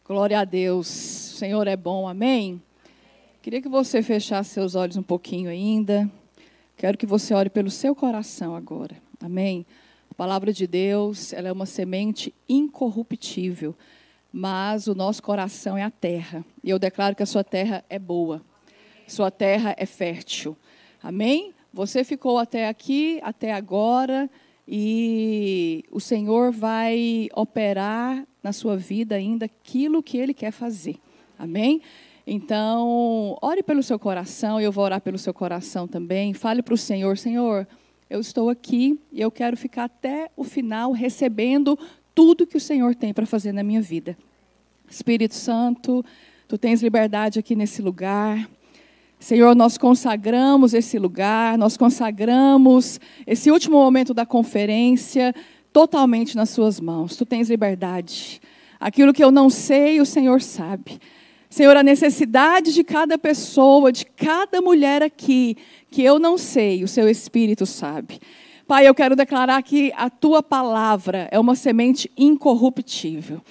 Glória a Deus. O Senhor é bom, amém? Queria que você fechasse seus olhos um pouquinho ainda. Quero que você ore pelo seu coração agora, amém? A palavra de Deus, ela é uma semente incorruptível, mas o nosso coração é a terra. E eu declaro que a sua terra é boa, sua terra é fértil, amém? Você ficou até aqui, até agora, e o Senhor vai operar na sua vida ainda aquilo que Ele quer fazer, amém? Então, ore pelo seu coração, eu vou orar pelo seu coração também. Fale para o Senhor, Senhor, eu estou aqui e eu quero ficar até o final recebendo tudo que o Senhor tem para fazer na minha vida. Espírito Santo, Tu tens liberdade aqui nesse lugar. Senhor, nós consagramos esse lugar, nós consagramos esse último momento da conferência totalmente nas Suas mãos. Tu tens liberdade. Aquilo que eu não sei, o Senhor sabe. Senhor, a necessidade de cada pessoa, de cada mulher aqui, que eu não sei, o Seu Espírito sabe. Pai, eu quero declarar que a Tua palavra é uma semente incorruptível.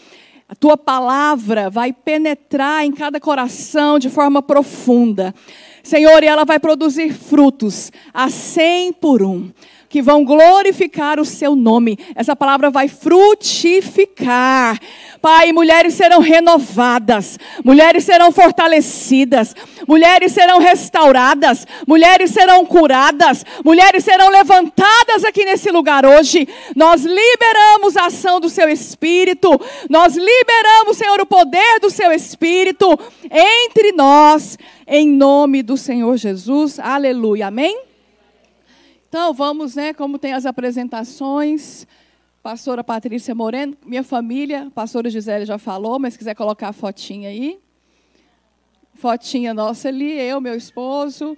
A Tua palavra vai penetrar em cada coração de forma profunda. Senhor, e ela vai produzir frutos a 100 por 1. Que vão glorificar o Seu nome. Essa palavra vai frutificar. Pai, mulheres serão renovadas, mulheres serão fortalecidas, mulheres serão restauradas, mulheres serão curadas, mulheres serão levantadas aqui nesse lugar hoje. Nós liberamos a ação do Seu Espírito, nós liberamos, Senhor, o poder do Seu Espírito entre nós, em nome do Senhor Jesus. Aleluia, amém? Então, vamos, como tem as apresentações, pastora Patrícia Moreno, minha família, pastora Gisele já falou, mas se quiser colocar a fotinha aí. Fotinha nossa ali, eu, meu esposo,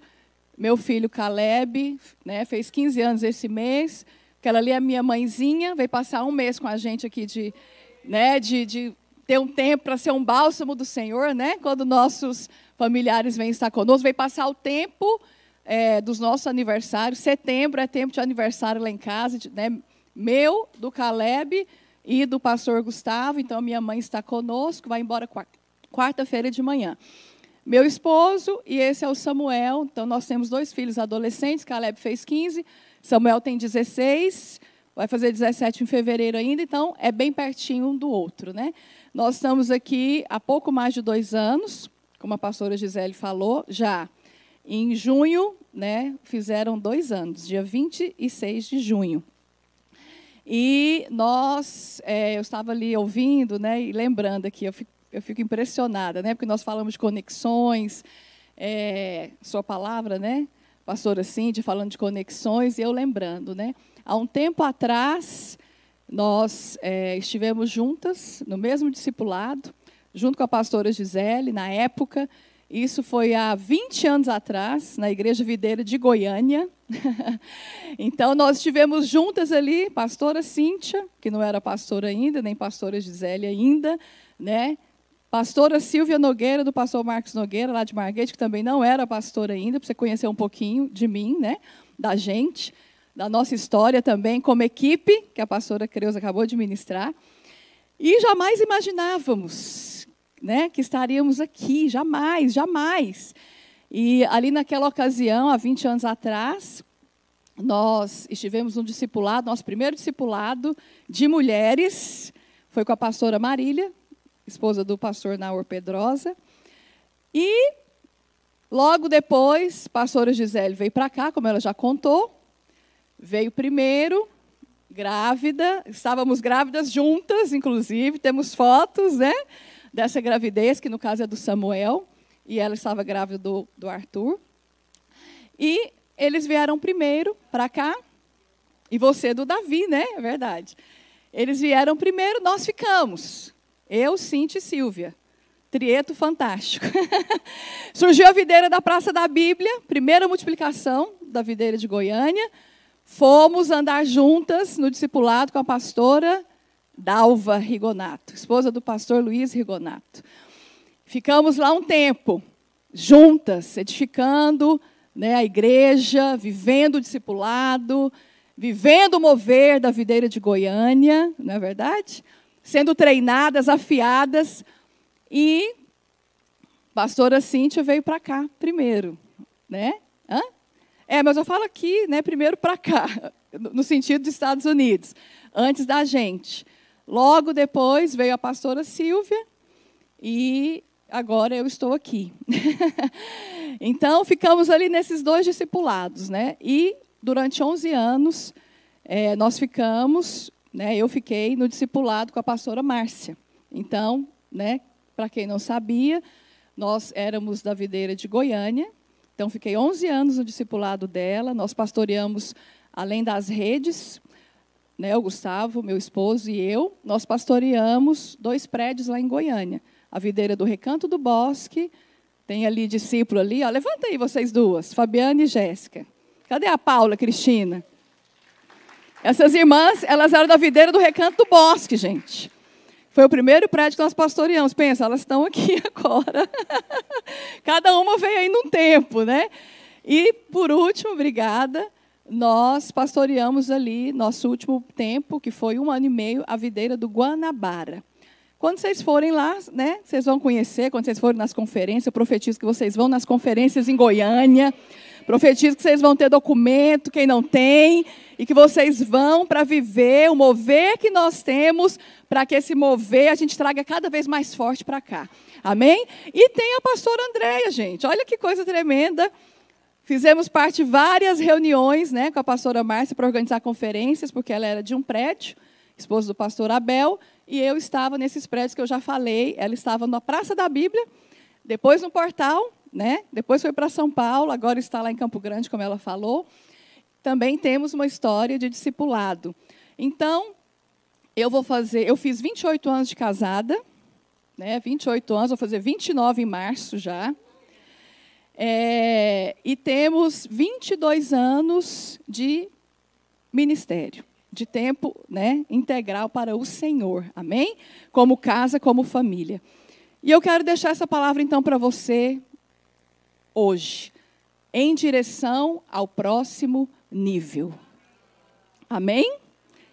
meu filho Caleb, fez 15 anos esse mês. Aquela ali é minha mãezinha, veio passar um mês com a gente aqui de ter um tempo para ser um bálsamo do Senhor, quando nossos familiares vêm estar conosco, veio passar o tempo dos nossos aniversários. Setembro é tempo de aniversário lá em casa, meu, do Caleb e do pastor Gustavo. Então, minha mãe está conosco, vai embora quarta-feira de manhã. Meu esposo, e esse é o Samuel. Então, nós temos 2 filhos adolescentes. Caleb fez 15, Samuel tem 16, vai fazer 17 em fevereiro ainda. Então, é bem pertinho um do outro, Nós estamos aqui há pouco mais de 2 anos, como a pastora Gisele falou, já. Em junho, fizeram 2 anos, dia 26 de junho. E eu estava ali ouvindo, e lembrando aqui, eu fico impressionada, porque nós falamos de conexões, sua palavra, pastora Cíntia, falando de conexões, e eu lembrando, há um tempo atrás, nós estivemos juntas, no mesmo discipulado, junto com a pastora Gisele, na época. Isso foi há 20 anos atrás, na Igreja Videira de Goiânia. Então, nós estivemos juntas ali, pastora Cíntia, que não era pastora ainda, nem pastora Gisele ainda, pastora Silvia Nogueira, do pastor Marcos Nogueira, lá de Marguete, que também não era pastora ainda, para você conhecer um pouquinho de mim, da gente, da nossa história também, como equipe, que a pastora Creuza acabou de ministrar. E jamais imaginávamos que estaríamos aqui, jamais, jamais. E ali naquela ocasião, há 20 anos atrás, nós estivemos num discipulado, nosso primeiro discipulado de mulheres, foi com a pastora Marília, esposa do pastor Naor Pedrosa. E logo depois, a pastora Gisele veio para cá, como ela já contou, veio primeiro, grávida, estávamos grávidas juntas, inclusive, temos fotos, dessa gravidez, que no caso é do Samuel, e ela estava grávida do Arthur. E eles vieram primeiro para cá, e você do Davi, é verdade. Eles vieram primeiro, nós ficamos. Eu, Cíntia e Silvia. Trieto fantástico. Surgiu a videira da Praça da Bíblia, primeira multiplicação da videira de Goiânia. Fomos andar juntas no discipulado com a pastora Dalva Rigonato, esposa do pastor Luiz Rigonato. Ficamos lá um tempo, juntas, edificando a igreja, vivendo o discipulado, vivendo o mover da videira de Goiânia, não é verdade? Sendo treinadas, afiadas E a pastora Cíntia veio para cá primeiro, né? Mas eu falo aqui, né, primeiro para cá, no sentido dos Estados Unidos, antes da gente. Logo depois veio a pastora Silvia e agora eu estou aqui. Então, ficamos ali nesses 2 discipulados, né? E durante 11 anos, nós ficamos, né, eu fiquei no discipulado com a pastora Márcia. Então, né, para quem não sabia, nós éramos da videira de Goiânia. Então, fiquei 11 anos no discipulado dela. Nós pastoreamos, além das redes, né, o Gustavo, meu esposo, e eu, nós pastoreamos 2 prédios lá em Goiânia. A videira do Recanto do Bosque, tem ali discípulo ali, ó, levanta aí vocês duas, Fabiana e Jéssica. Cadê a Paula, Cristina? Essas irmãs, elas eram da videira do Recanto do Bosque, gente. Foi o primeiro prédio que nós pastoreamos. Pensa, elas estão aqui agora. Cada uma veio aí num tempo, né? E, por último, obrigada, nós pastoreamos ali, nosso último tempo, que foi 1 ano e meio, a videira do Guanabara. Quando vocês forem lá, né, vocês vão conhecer, quando vocês forem nas conferências, eu profetizo que vocês vão nas conferências em Goiânia, profetizo que vocês vão ter documento, quem não tem, e que vocês vão para viver o mover que nós temos, para que esse mover a gente traga cada vez mais forte para cá. Amém? E tem a pastora Andréia, gente. Olha que coisa tremenda. Fizemos parte de várias reuniões, né, com a pastora Márcia para organizar conferências, porque ela era de um prédio, esposa do pastor Abel, e eu estava nesses prédios que eu já falei. Ela estava na Praça da Bíblia, depois no Portal, né? Depois foi para São Paulo, agora está lá em Campo Grande, como ela falou. Também temos uma história de discipulado. Então, eu fiz 28 anos de casada, né? 28 anos, vou fazer 29 em março já. E temos 22 anos de ministério, de tempo, né, integral para o Senhor, amém? Como casa, como família. E eu quero deixar essa palavra, então, para você hoje, em direção ao próximo nível. Amém?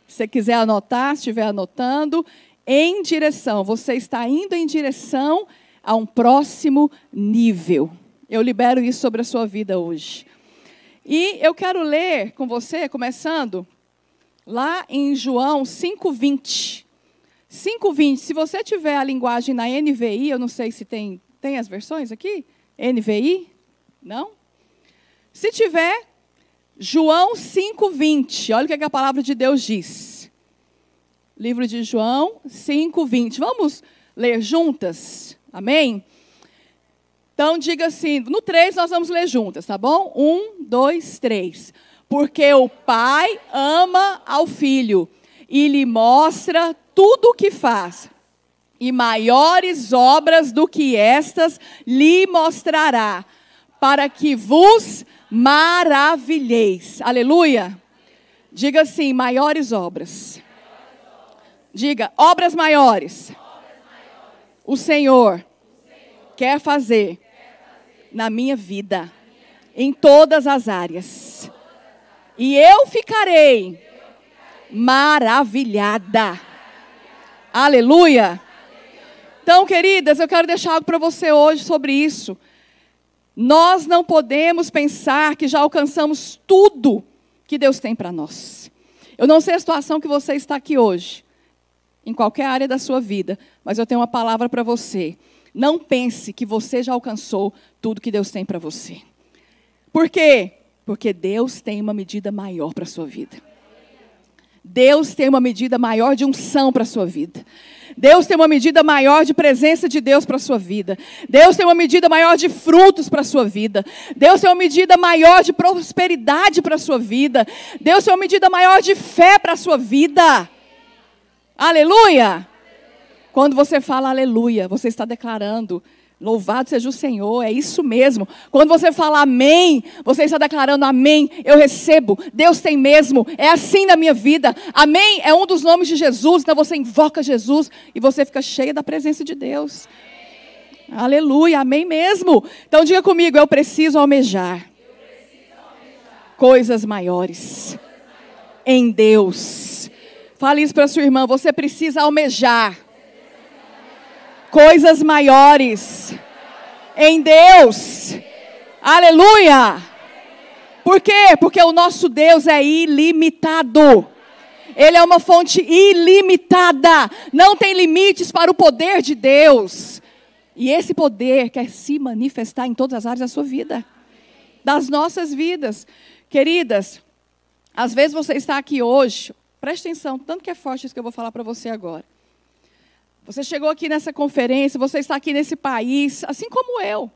Se você quiser anotar, se estiver anotando, em direção, você está indo em direção a um próximo nível. Eu libero isso sobre a sua vida hoje. E eu quero ler com você, começando lá em João 5:20. 5:20. Se você tiver a linguagem na NVI, eu não sei se tem as versões aqui? NVI? Não? Se tiver, João 5:20. Olha o que a palavra de Deus diz. Livro de João 5:20. Vamos ler juntas? Amém? Então, diga assim, no 3 nós vamos ler juntas, tá bom? 1, 2, 3. Porque o Pai ama ao Filho e lhe mostra tudo o que faz. E maiores obras do que estas lhe mostrará, para que vos maravilheis. Aleluia. Diga assim, maiores obras. Diga, obras maiores. O Senhor quer fazer na minha vida, em todas as áreas. E eu ficarei maravilhada. Aleluia. Então, queridas, eu quero deixar algo para você hoje sobre isso. Nós não podemos pensar que já alcançamos tudo que Deus tem para nós. Eu não sei a situação que você está aqui hoje, em qualquer área da sua vida, mas eu tenho uma palavra para você. Não pense que você já alcançou tudo que Deus tem para você. Por quê? Porque Deus tem uma medida maior para a sua vida. Deus tem uma medida maior de unção para a sua vida. Deus tem uma medida maior de presença de Deus para a sua vida. Deus tem uma medida maior de frutos para a sua vida. Deus tem uma medida maior de prosperidade para a sua vida. Deus tem uma medida maior de fé para a sua vida. Aleluia! Quando você fala aleluia, você está declarando, louvado seja o Senhor, é isso mesmo. Quando você fala amém, você está declarando amém, eu recebo, Deus tem mesmo, é assim na minha vida. Amém é um dos nomes de Jesus, então você invoca Jesus e você fica cheia da presença de Deus. Amém. Aleluia, amém mesmo. Então diga comigo, eu preciso almejar, coisas maiores em Deus. Fale isso para a sua irmã, você precisa almejar coisas maiores em Deus. Aleluia! Por quê? Porque o nosso Deus é ilimitado. Ele é uma fonte ilimitada. Não tem limites para o poder de Deus. E esse poder quer se manifestar em todas as áreas da sua vida. Das nossas vidas. Queridas, às vezes você está aqui hoje, preste atenção, tanto que é forte isso que eu vou falar para você agora. Você chegou aqui nessa conferência, você está aqui nesse país, assim como eu.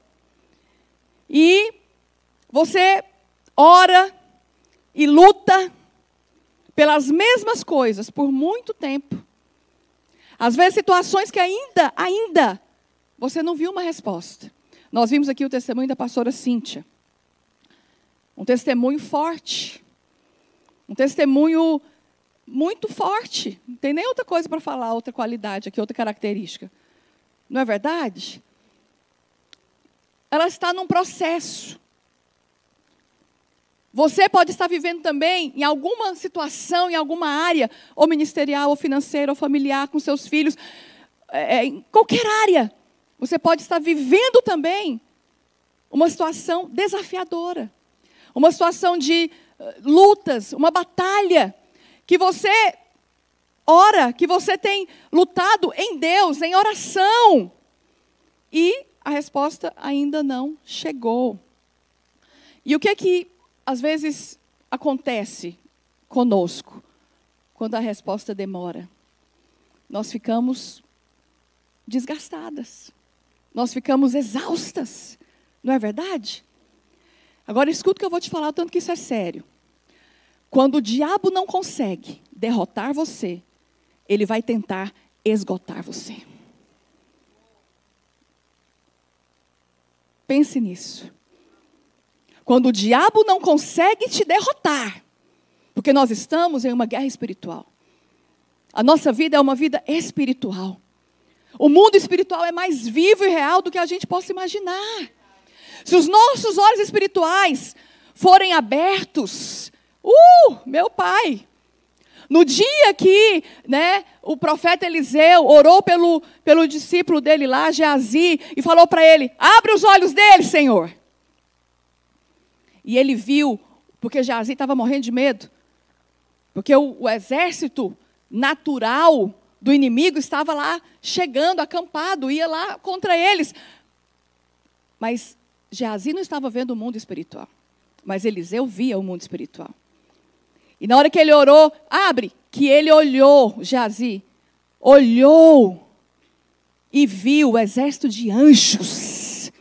E você ora e luta pelas mesmas coisas por muito tempo. Às vezes situações que ainda, você não viu uma resposta. Nós vimos aqui o testemunho da pastora Cíntia. Um testemunho forte. Um testemunho muito forte. Não tem nem outra coisa para falar, outra qualidade aqui, outra característica. Não é verdade? Ela está num processo. Você pode estar vivendo também em alguma situação, em alguma área, ou ministerial, ou financeira, ou familiar, com seus filhos, em qualquer área. Você pode estar vivendo também uma situação desafiadora. Uma situação de lutas, uma batalha, que você ora, que você tem lutado em Deus, em oração. E a resposta ainda não chegou. E o que às vezes acontece conosco quando a resposta demora? Nós ficamos desgastadas. Nós ficamos exaustas. Não é verdade? Agora escuta o que eu vou te falar, tanto que isso é sério. Quando o diabo não consegue derrotar você, ele vai tentar esgotar você. Pense nisso. Quando o diabo não consegue te derrotar, porque nós estamos em uma guerra espiritual. A nossa vida é uma vida espiritual. O mundo espiritual é mais vivo e real do que a gente possa imaginar. Se os nossos olhos espirituais forem abertos, meu pai, no dia que o profeta Eliseu orou pelo discípulo dele lá, Geazi, e falou para ele, abre os olhos dele, Senhor. E ele viu, porque Geazi estava morrendo de medo, porque o exército natural do inimigo estava lá chegando, acampado, ia lá contra eles. Mas Geazi não estava vendo o mundo espiritual, mas Eliseu via o mundo espiritual. E na hora que ele orou, abre, que ele olhou, Geazi, olhou e viu o exército de anjos,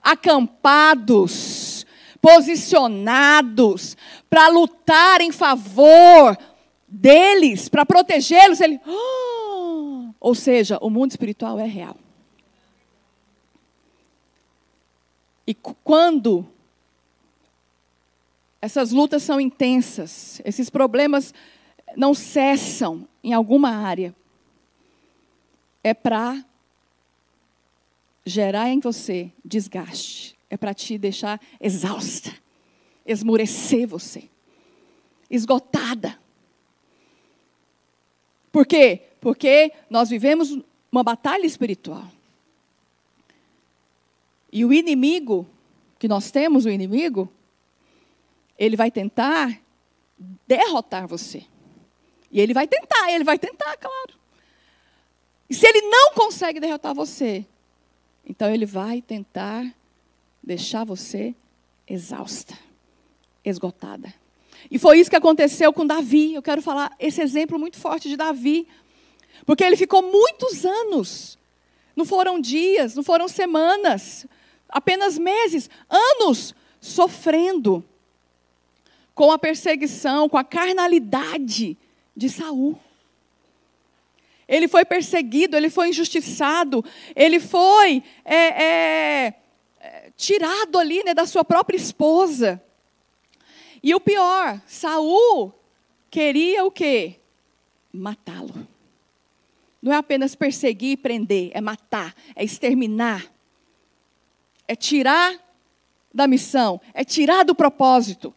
acampados, posicionados, para lutar em favor deles, para protegê-los. Ele, ou seja, o mundo espiritual é real. E quando essas lutas são intensas, esses problemas não cessam em alguma área, é para gerar em você desgaste, é para te deixar exausta, esmurecer você, esgotada. Por quê? Porque nós vivemos uma batalha espiritual. E o inimigo, que nós temos o inimigo, ele vai tentar derrotar você. E ele vai tentar, claro. E se ele não consegue derrotar você, então ele vai tentar deixar você exausta, esgotada. E foi isso que aconteceu com Davi. Eu quero falar esse exemplo muito forte de Davi. Porque ele ficou muitos anos. Não foram dias, não foram semanas, apenas meses, anos, sofrendo com a perseguição, com a carnalidade de Saul. Ele foi perseguido, ele foi injustiçado, ele foi tirado ali, da sua própria esposa. E o pior, Saul queria o quê? Matá-lo. Não é apenas perseguir e prender, é matar, é exterminar. É tirar da missão, é tirar do propósito.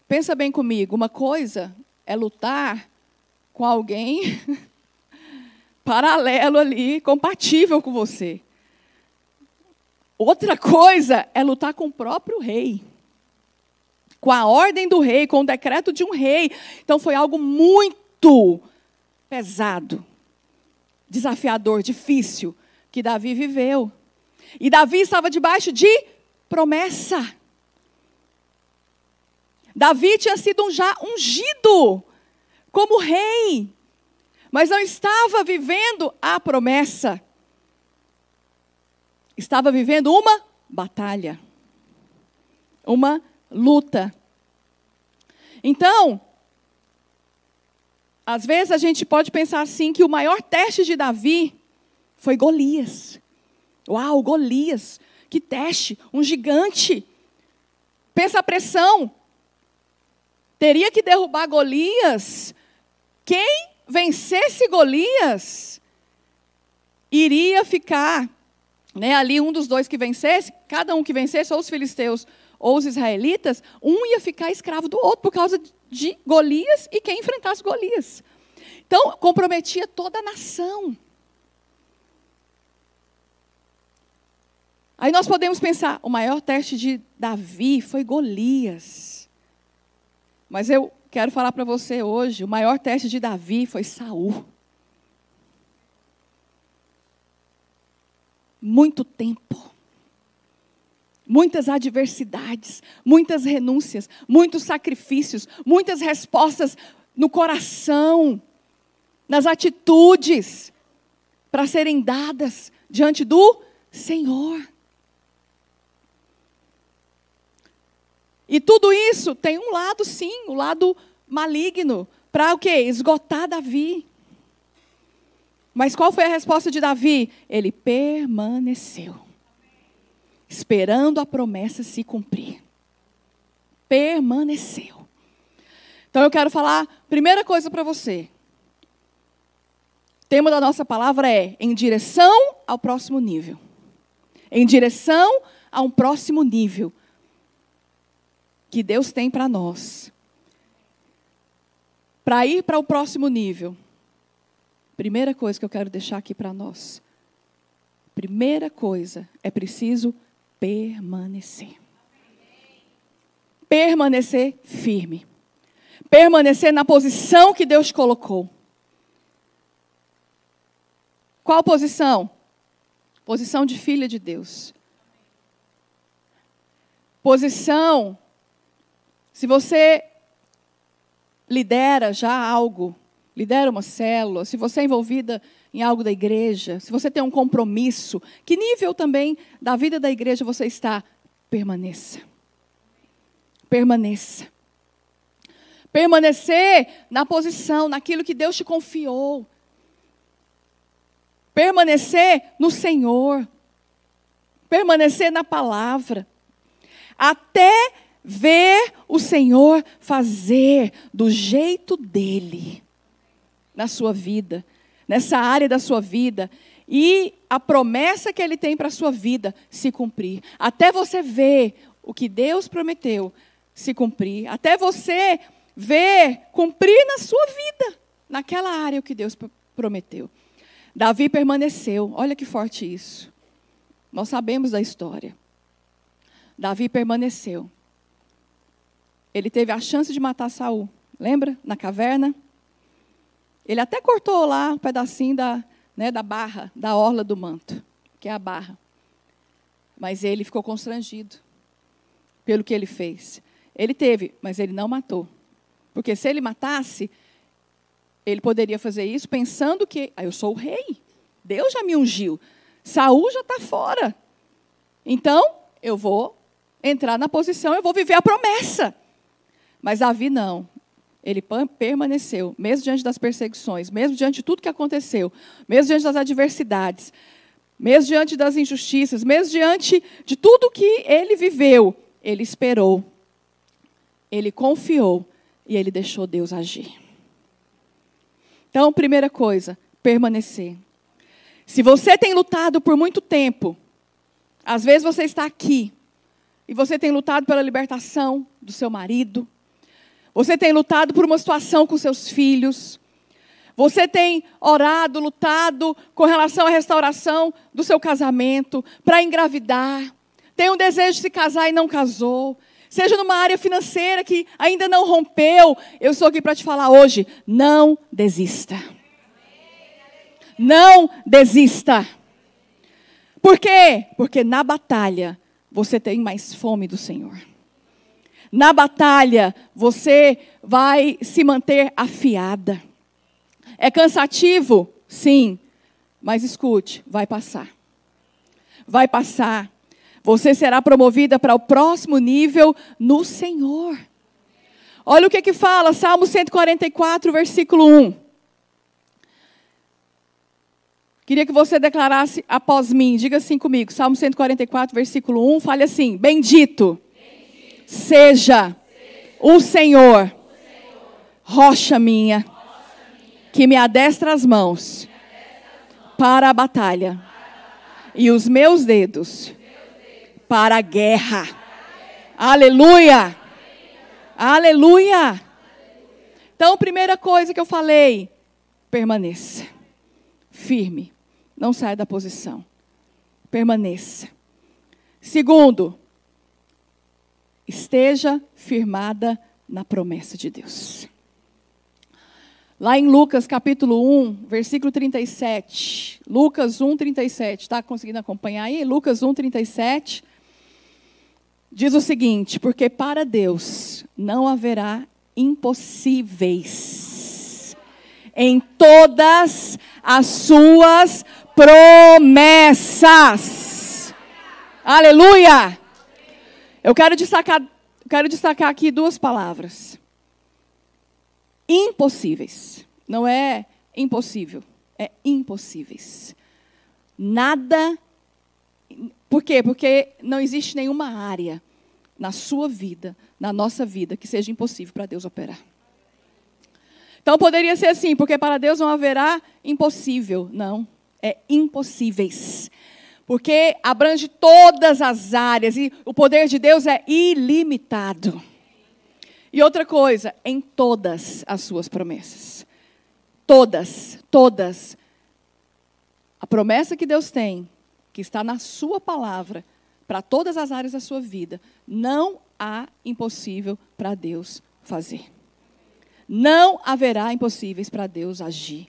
Pensa bem comigo, uma coisa é lutar com alguém paralelo ali, compatível com você. Outra coisa é lutar com o próprio rei. Com a ordem do rei, com o decreto de um rei. Então foi algo muito pesado, desafiador, difícil, que Davi viveu. E Davi estava debaixo de promessa. Davi tinha sido já ungido como rei, mas não estava vivendo a promessa. Estava vivendo uma batalha, uma luta. Então, às vezes a gente pode pensar assim, que o maior teste de Davi foi Golias. Uau, Golias, que teste, um gigante. Pensa a pressão. Teria que derrubar Golias. Quem vencesse Golias iria ficar, ali um dos dois que vencesse, cada um que vencesse, ou os filisteus ou os israelitas, um ia ficar escravo do outro por causa de Golias e quem enfrentasse Golias. Então, comprometia toda a nação. Aí nós podemos pensar, o maior teste de Davi foi Golias. Mas eu quero falar para você hoje, o maior teste de Davi foi Saul. Muito tempo. Muitas adversidades, muitas renúncias, muitos sacrifícios, muitas respostas no coração, nas atitudes, para serem dadas diante do Senhor. E tudo isso tem um lado, sim, um lado maligno, para o quê? Esgotar Davi. Mas qual foi a resposta de Davi? Ele permaneceu, esperando a promessa se cumprir. Permaneceu. Então eu quero falar, primeira coisa para você. O tema da nossa palavra é em direção ao próximo nível. Em direção a um próximo nível que Deus tem para nós. Para ir para o próximo nível, primeira coisa que eu quero deixar aqui para nós. Primeira coisa, é preciso permanecer. Permanecer firme. Permanecer na posição que Deus colocou. Qual posição? Posição de filha de Deus. Posição, se você lidera já algo, lidera uma célula, se você é envolvida em algo da igreja, se você tem um compromisso, que nível também da vida da igreja você está? Permaneça. Permaneça. Permanecer na posição, naquilo que Deus te confiou. Permanecer no Senhor. Permanecer na palavra. Até ver o Senhor fazer do jeito dele na sua vida, nessa área da sua vida, e a promessa que Ele tem para a sua vida se cumprir. Até você ver o que Deus prometeu se cumprir. Até você ver cumprir na sua vida, naquela área o que Deus prometeu. Davi permaneceu. Olha que forte isso. Nós sabemos da história. Davi permaneceu. Ele teve a chance de matar Saul. Lembra? Na caverna. Ele até cortou lá um pedacinho da barra, da orla do manto, que é a barra. Mas ele ficou constrangido pelo que ele fez. Ele teve, mas ele não matou. Porque se ele matasse, ele poderia fazer isso pensando que, eu sou o rei. Deus já me ungiu. Saul já está fora. Então, eu vou entrar na posição, eu vou viver a promessa. Mas Davi não. Ele permaneceu, mesmo diante das perseguições, mesmo diante de tudo que aconteceu, mesmo diante das adversidades, mesmo diante das injustiças, mesmo diante de tudo que ele viveu, ele esperou, ele confiou e ele deixou Deus agir. Então, primeira coisa, permanecer. Se você tem lutado por muito tempo, às vezes você está aqui, e você tem lutado pela libertação do seu marido, você tem lutado por uma situação com seus filhos, Você tem orado, lutado com relação à restauração do seu casamento, para engravidar. Tem um desejo de se casar e não casou. Seja numa área financeira que ainda não rompeu. Eu estou aqui para te falar hoje, não desista. Não desista. Por quê? Porque na batalha você tem mais fome do Senhor. Na batalha você vai se manter afiada. É cansativo? Sim. Mas escute, vai passar. Vai passar. Você será promovida para o próximo nível no Senhor. Olha o que fala, Salmo 144, versículo 1. Queria que você declarasse após mim. Diga assim comigo, Salmo 144, versículo 1. Fale assim, bendito seja o Senhor, rocha minha, que me adestra as mãos para a batalha e os meus dedos para a guerra. Aleluia! Aleluia! Então, primeira coisa que eu falei, permaneça firme, não saia da posição, permaneça. Segundo, esteja firmada na promessa de Deus. Lá em Lucas capítulo 1, versículo 37. Lucas 1, 37. Está conseguindo acompanhar aí? Lucas 1, 37. Diz o seguinte, porque para Deus não haverá impossíveis em todas as suas promessas. Aleluia! Eu quero destacar aqui duas palavras. Impossíveis. Não é impossível, é impossíveis. Nada. Por quê? Porque não existe nenhuma área na sua vida, na nossa vida, que seja impossível para Deus operar. Então poderia ser assim, porque para Deus não haverá impossível. Não, é impossíveis. Porque abrange todas as áreas e o poder de Deus é ilimitado. E outra coisa, em todas as suas promessas. Todas, todas. A promessa que Deus tem, que está na sua palavra, para todas as áreas da sua vida, não há impossível para Deus fazer. Não haverá impossíveis para Deus agir.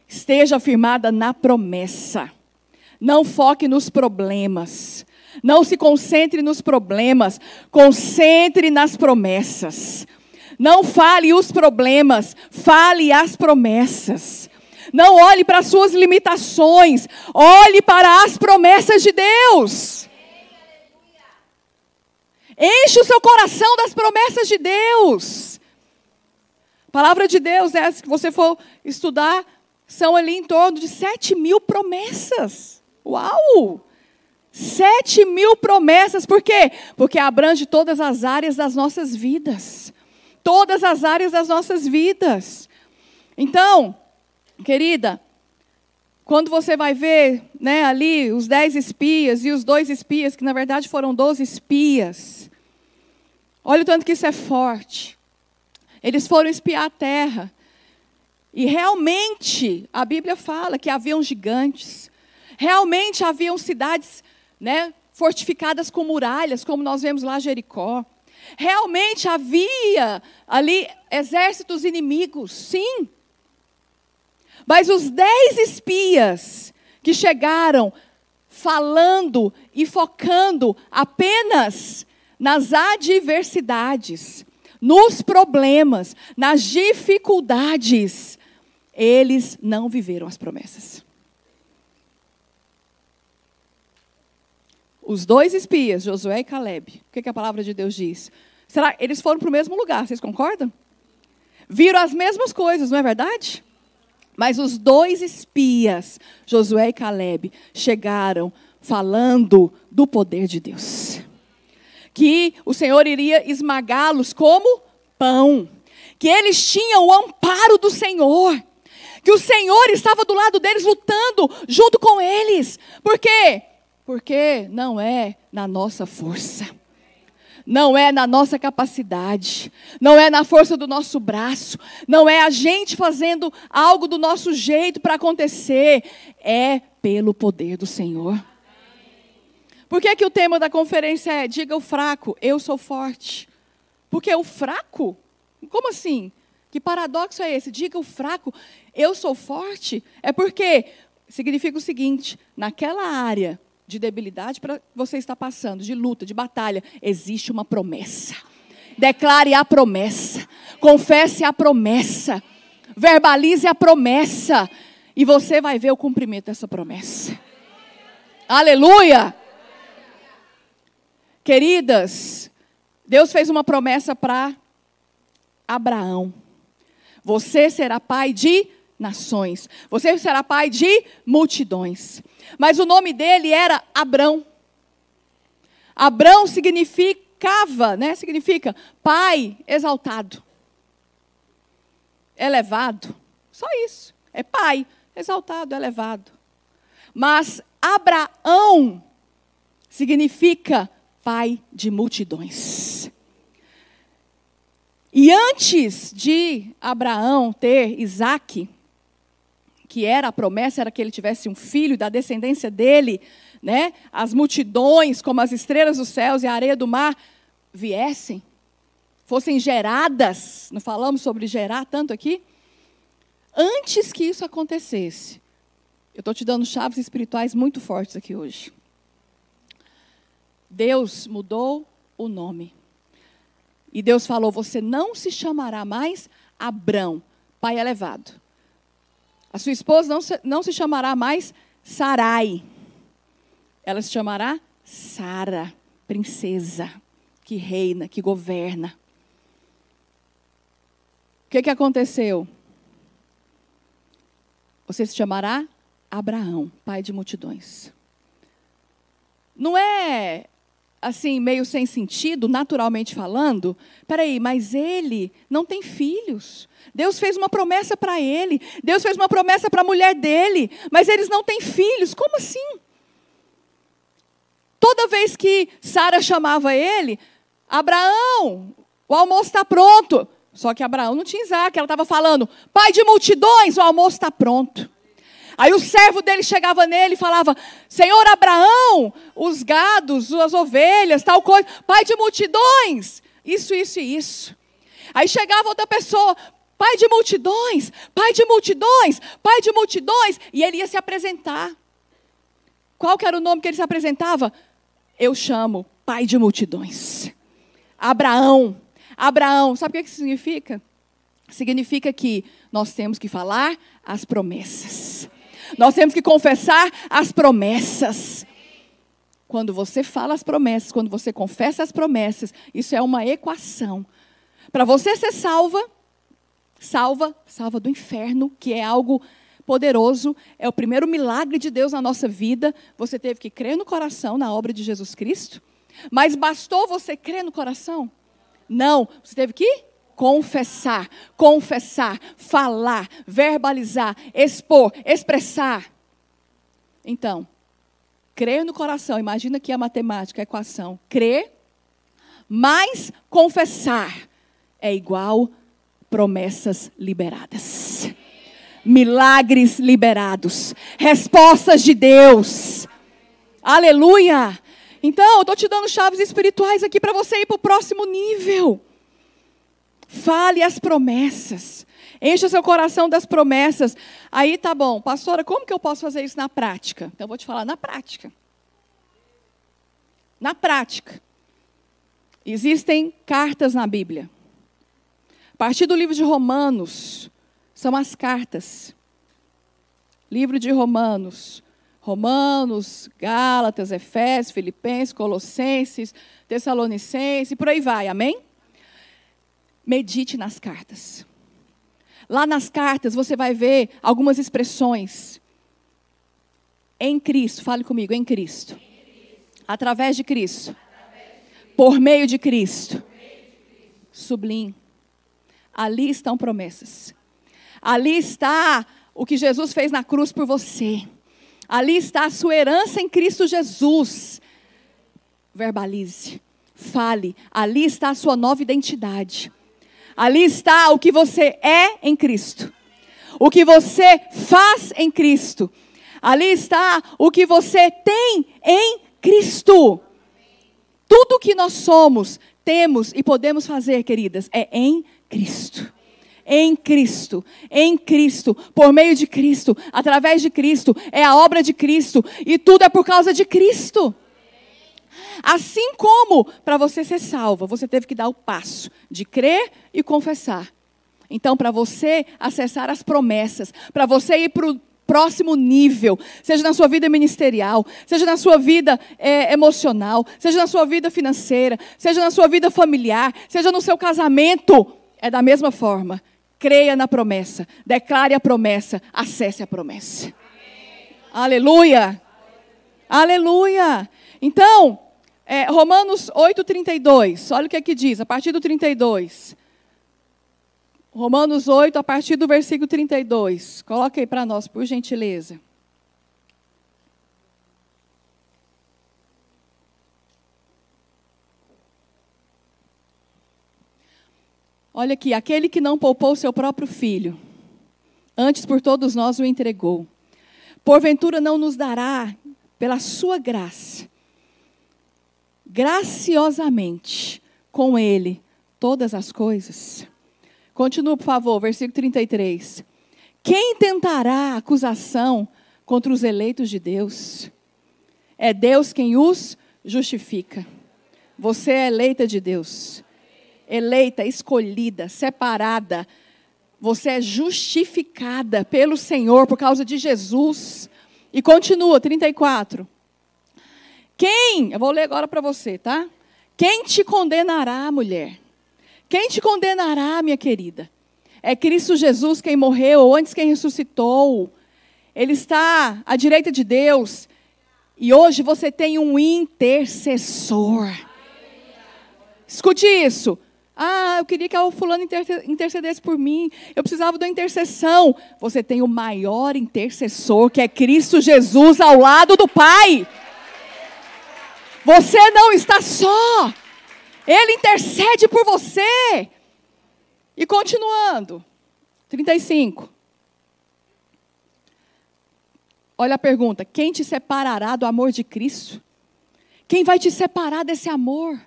Esteja firmada na promessa. Não foque nos problemas. Não se concentre nos problemas. Concentre nas promessas. Não fale os problemas. Fale as promessas. Não olhe para as suas limitações. Olhe para as promessas de Deus. Enche o seu coração das promessas de Deus. A palavra de Deus, se você for estudar, são ali em torno de 7.000 promessas. Uau! 7.000 promessas. Por quê? Porque abrange todas as áreas das nossas vidas. Todas as áreas das nossas vidas. Então, querida, quando você vai ver, né, ali os 10 espias e os 2 espias, que na verdade foram 12 espias. Olha o tanto que isso é forte. Eles foram espiar a terra. E realmente, a Bíblia fala que haviam gigantes. Realmente haviam cidades, né, fortificadas com muralhas, como nós vemos lá em Jericó. Realmente havia ali exércitos inimigos, sim. Mas os 10 espias que chegaram falando e focando apenas nas adversidades, nos problemas, nas dificuldades, eles não viveram as promessas. Os 2 espias, Josué e Calebe, o que a palavra de Deus diz? Será que eles foram para o mesmo lugar, vocês concordam? Viram as mesmas coisas, não é verdade? Mas os 2 espias, Josué e Calebe, chegaram falando do poder de Deus. Que o Senhor iria esmagá-los como pão. Que eles tinham o amparo do Senhor. Que o Senhor estava do lado deles, lutando junto com eles. Por quê? Porque não é na nossa força. não é na nossa capacidade, não é na força do nosso braço, não é a gente fazendo algo do nosso jeito para acontecer, é pelo poder do Senhor. Por que o tema da conferência é diga o fraco, eu sou forte? Porque o fraco, como assim? Que paradoxo é esse? Diga o fraco, eu sou forte? É porque significa o seguinte, naquela área de debilidade para você está passando, de luta, de batalha, existe uma promessa. Declare a promessa, confesse a promessa, verbalize a promessa, e você vai ver o cumprimento dessa promessa. Aleluia! Queridas, Deus fez uma promessa para Abraão. Você será pai de nações. Você será pai de multidões. Mas o nome dele era Abrão. Abrão significava, significa pai exaltado. Elevado. Só isso. É pai exaltado, elevado. Mas Abraão significa pai de multidões. E antes de Abraão ter Isaque, que era a promessa, era que ele tivesse um filho, da descendência dele, as multidões, como as estrelas dos céus e a areia do mar, viessem, fossem geradas, não falamos sobre gerar tanto aqui? Antes que isso acontecesse, eu estou te dando chaves espirituais muito fortes aqui hoje. Deus mudou o nome. E Deus falou, você não se chamará mais Abrão, pai elevado. A sua esposa não se chamará mais Sarai. Ela se chamará Sara, princesa, que reina, que governa. O que aconteceu? Você se chamará Abraão, pai de multidões. Não é assim, meio sem sentido, naturalmente falando? Peraí, mas ele não tem filhos. Deus fez uma promessa para ele. Deus fez uma promessa para a mulher dele. Mas eles não têm filhos. Como assim? Toda vez que Sara chamava ele, Abraão, o almoço está pronto. Só que Abraão não tinha Isaque. Ela estava falando, pai de multidões, o almoço está pronto. Aí o servo dele chegava nele e falava, Senhor Abraão, os gados, as ovelhas, tal coisa, pai de multidões, isso e isso. Aí chegava outra pessoa, pai de multidões, pai de multidões, pai de multidões, e ele ia se apresentar. Qual que era o nome que ele se apresentava? Eu chamo pai de multidões. Abraão, sabe o que significa? Significa que nós temos que falar as promessas. Nós temos que confessar as promessas. Quando você fala as promessas, quando você confessa as promessas, isso é uma equação. Para você ser salva do inferno, que é algo poderoso, é o primeiro milagre de Deus na nossa vida. Você teve que crer no coração, na obra de Jesus Cristo. Mas bastou você crer no coração? Não, você teve que confessar, falar, verbalizar, expor, expressar. Então, crer no coração, imagina que a matemática, a equação, crer mais confessar é igual promessas liberadas. Milagres liberados, respostas de Deus. Aleluia! Então, eu estou te dando chaves espirituais aqui para você ir para o próximo nível. Fale as promessas. Encha seu coração das promessas. Aí tá bom, pastora, como que eu posso fazer isso na prática? Então eu vou te falar na prática. Na prática. Existem cartas na Bíblia. A partir do livro de Romanos, são as cartas. Livro de Romanos, Gálatas, Efésios, Filipenses, Colossenses, Tessalonicenses, e por aí vai, amém? Medite nas cartas. Lá nas cartas você vai ver algumas expressões. Em Cristo, fale comigo, em Cristo. Através de Cristo. Por meio de Cristo. Sublime. Ali estão promessas. Ali está o que Jesus fez na cruz por você. Ali está a sua herança em Cristo Jesus. Verbalize. fale. Ali está a sua nova identidade. Ali está o que você é em Cristo. O que você faz em Cristo. Ali está o que você tem em Cristo. Tudo que nós somos, temos e podemos fazer, queridas, é em Cristo. Em Cristo, em Cristo, por meio de Cristo, através de Cristo, é a obra de Cristo. E tudo é por causa de Cristo. Assim como para você ser salva, você teve que dar o passo de crer e confessar. Então, para você acessar as promessas, para você ir para o próximo nível, seja na sua vida ministerial, seja na sua vida emocional, seja na sua vida financeira, seja na sua vida familiar, seja no seu casamento, é da mesma forma. Creia na promessa, declare a promessa, acesse a promessa. Amém. Aleluia! Aleluia! Então, Romanos 8:32, olha o que aqui diz, a partir do 32. Romanos 8, a partir do versículo 32. Coloca aí para nós, por gentileza. Olha aqui, aquele que não poupou seu próprio filho, antes por todos nós o entregou. Porventura não nos dará, pela sua graça, graciosamente, com ele, todas as coisas? Continua, por favor, versículo 33. Quem tentará acusação contra os eleitos de Deus? É Deus quem os justifica. Você é eleita de Deus. Eleita, escolhida, separada. Você é justificada pelo Senhor por causa de Jesus. E continua, 34. Eu vou ler agora para você, tá? Quem te condenará, mulher? Quem te condenará, minha querida? É Cristo Jesus quem morreu, ou antes quem ressuscitou. Ele está à direita de Deus. E hoje você tem um intercessor. Escute isso. Eu queria que o fulano intercedesse por mim. Eu precisava de uma intercessão. Você tem o maior intercessor, que é Cristo Jesus, ao lado do Pai. Você não está só. Ele intercede por você. E continuando. 35. Olha a pergunta. Quem te separará do amor de Cristo? Quem vai te separar desse amor?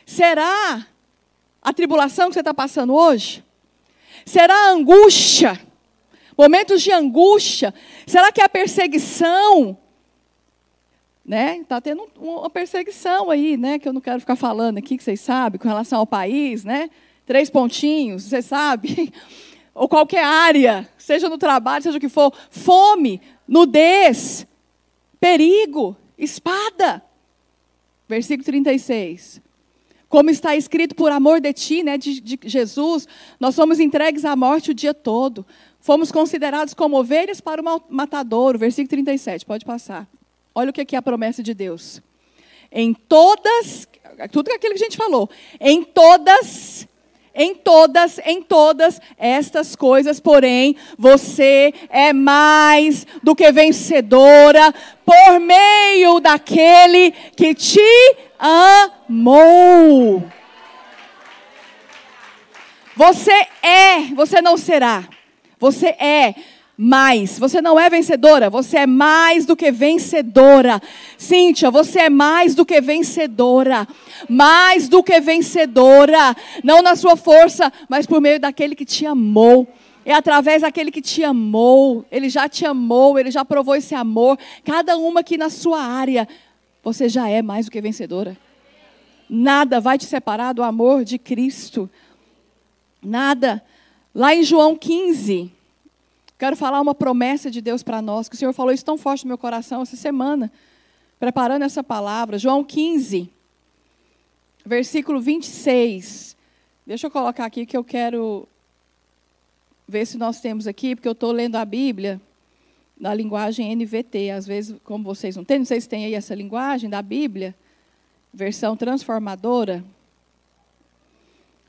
Será a tribulação que você está passando hoje? Será a angústia? Momentos de angústia? Será que é a perseguição? Está tendo uma perseguição aí, que eu não quero ficar falando aqui, que vocês sabem, com relação ao país, 3 pontinhos, você sabe, ou qualquer área, seja no trabalho, seja o que for, fome, nudez, perigo, espada. Versículo 36. Como está escrito, por amor de ti, de Jesus, nós somos entregues à morte o dia todo. Fomos considerados como ovelhas para o matadouro. Versículo 37, pode passar. Olha o que é a promessa de Deus. Em todas, tudo aquilo que a gente falou, em todas estas coisas, porém, você é mais do que vencedora por meio daquele que te amou. Você não será. Você é mais. Você não é vencedora, você é mais do que vencedora. Cíntia, você é mais do que vencedora. Mais do que vencedora. Não na sua força, mas por meio daquele que te amou. É através daquele que te amou. Ele já te amou, ele já provou esse amor. Cada uma aqui na sua área, você já é mais do que vencedora. Nada vai te separar do amor de Cristo. Nada. Lá em João 15, quero falar uma promessa de Deus para nós, que o Senhor falou isso tão forte no meu coração essa semana, preparando essa palavra. João 15, versículo 26. Deixa eu colocar aqui que eu quero ver se nós temos aqui, porque eu estou lendo a Bíblia na linguagem NVT. Às vezes, como vocês não têm, não sei se tem aí essa linguagem da Bíblia, versão transformadora.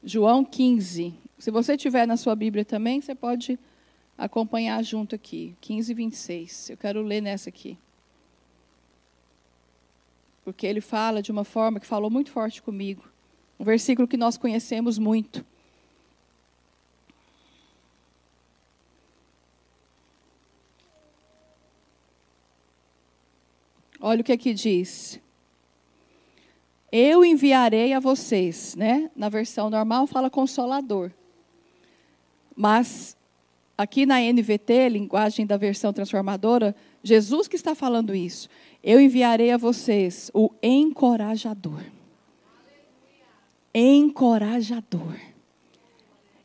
João 15. Se você tiver na sua Bíblia também, você pode acompanhar junto aqui. 15, 26. Eu quero ler nessa aqui. Porque ele fala de uma forma que falou muito forte comigo. Um versículo que nós conhecemos muito. Olha o que aqui diz. Eu enviarei a vocês, né? Na versão normal fala consolador. Mas aqui na NVT, linguagem da versão transformadora, Jesus que está falando isso. Eu enviarei a vocês o encorajador. Encorajador.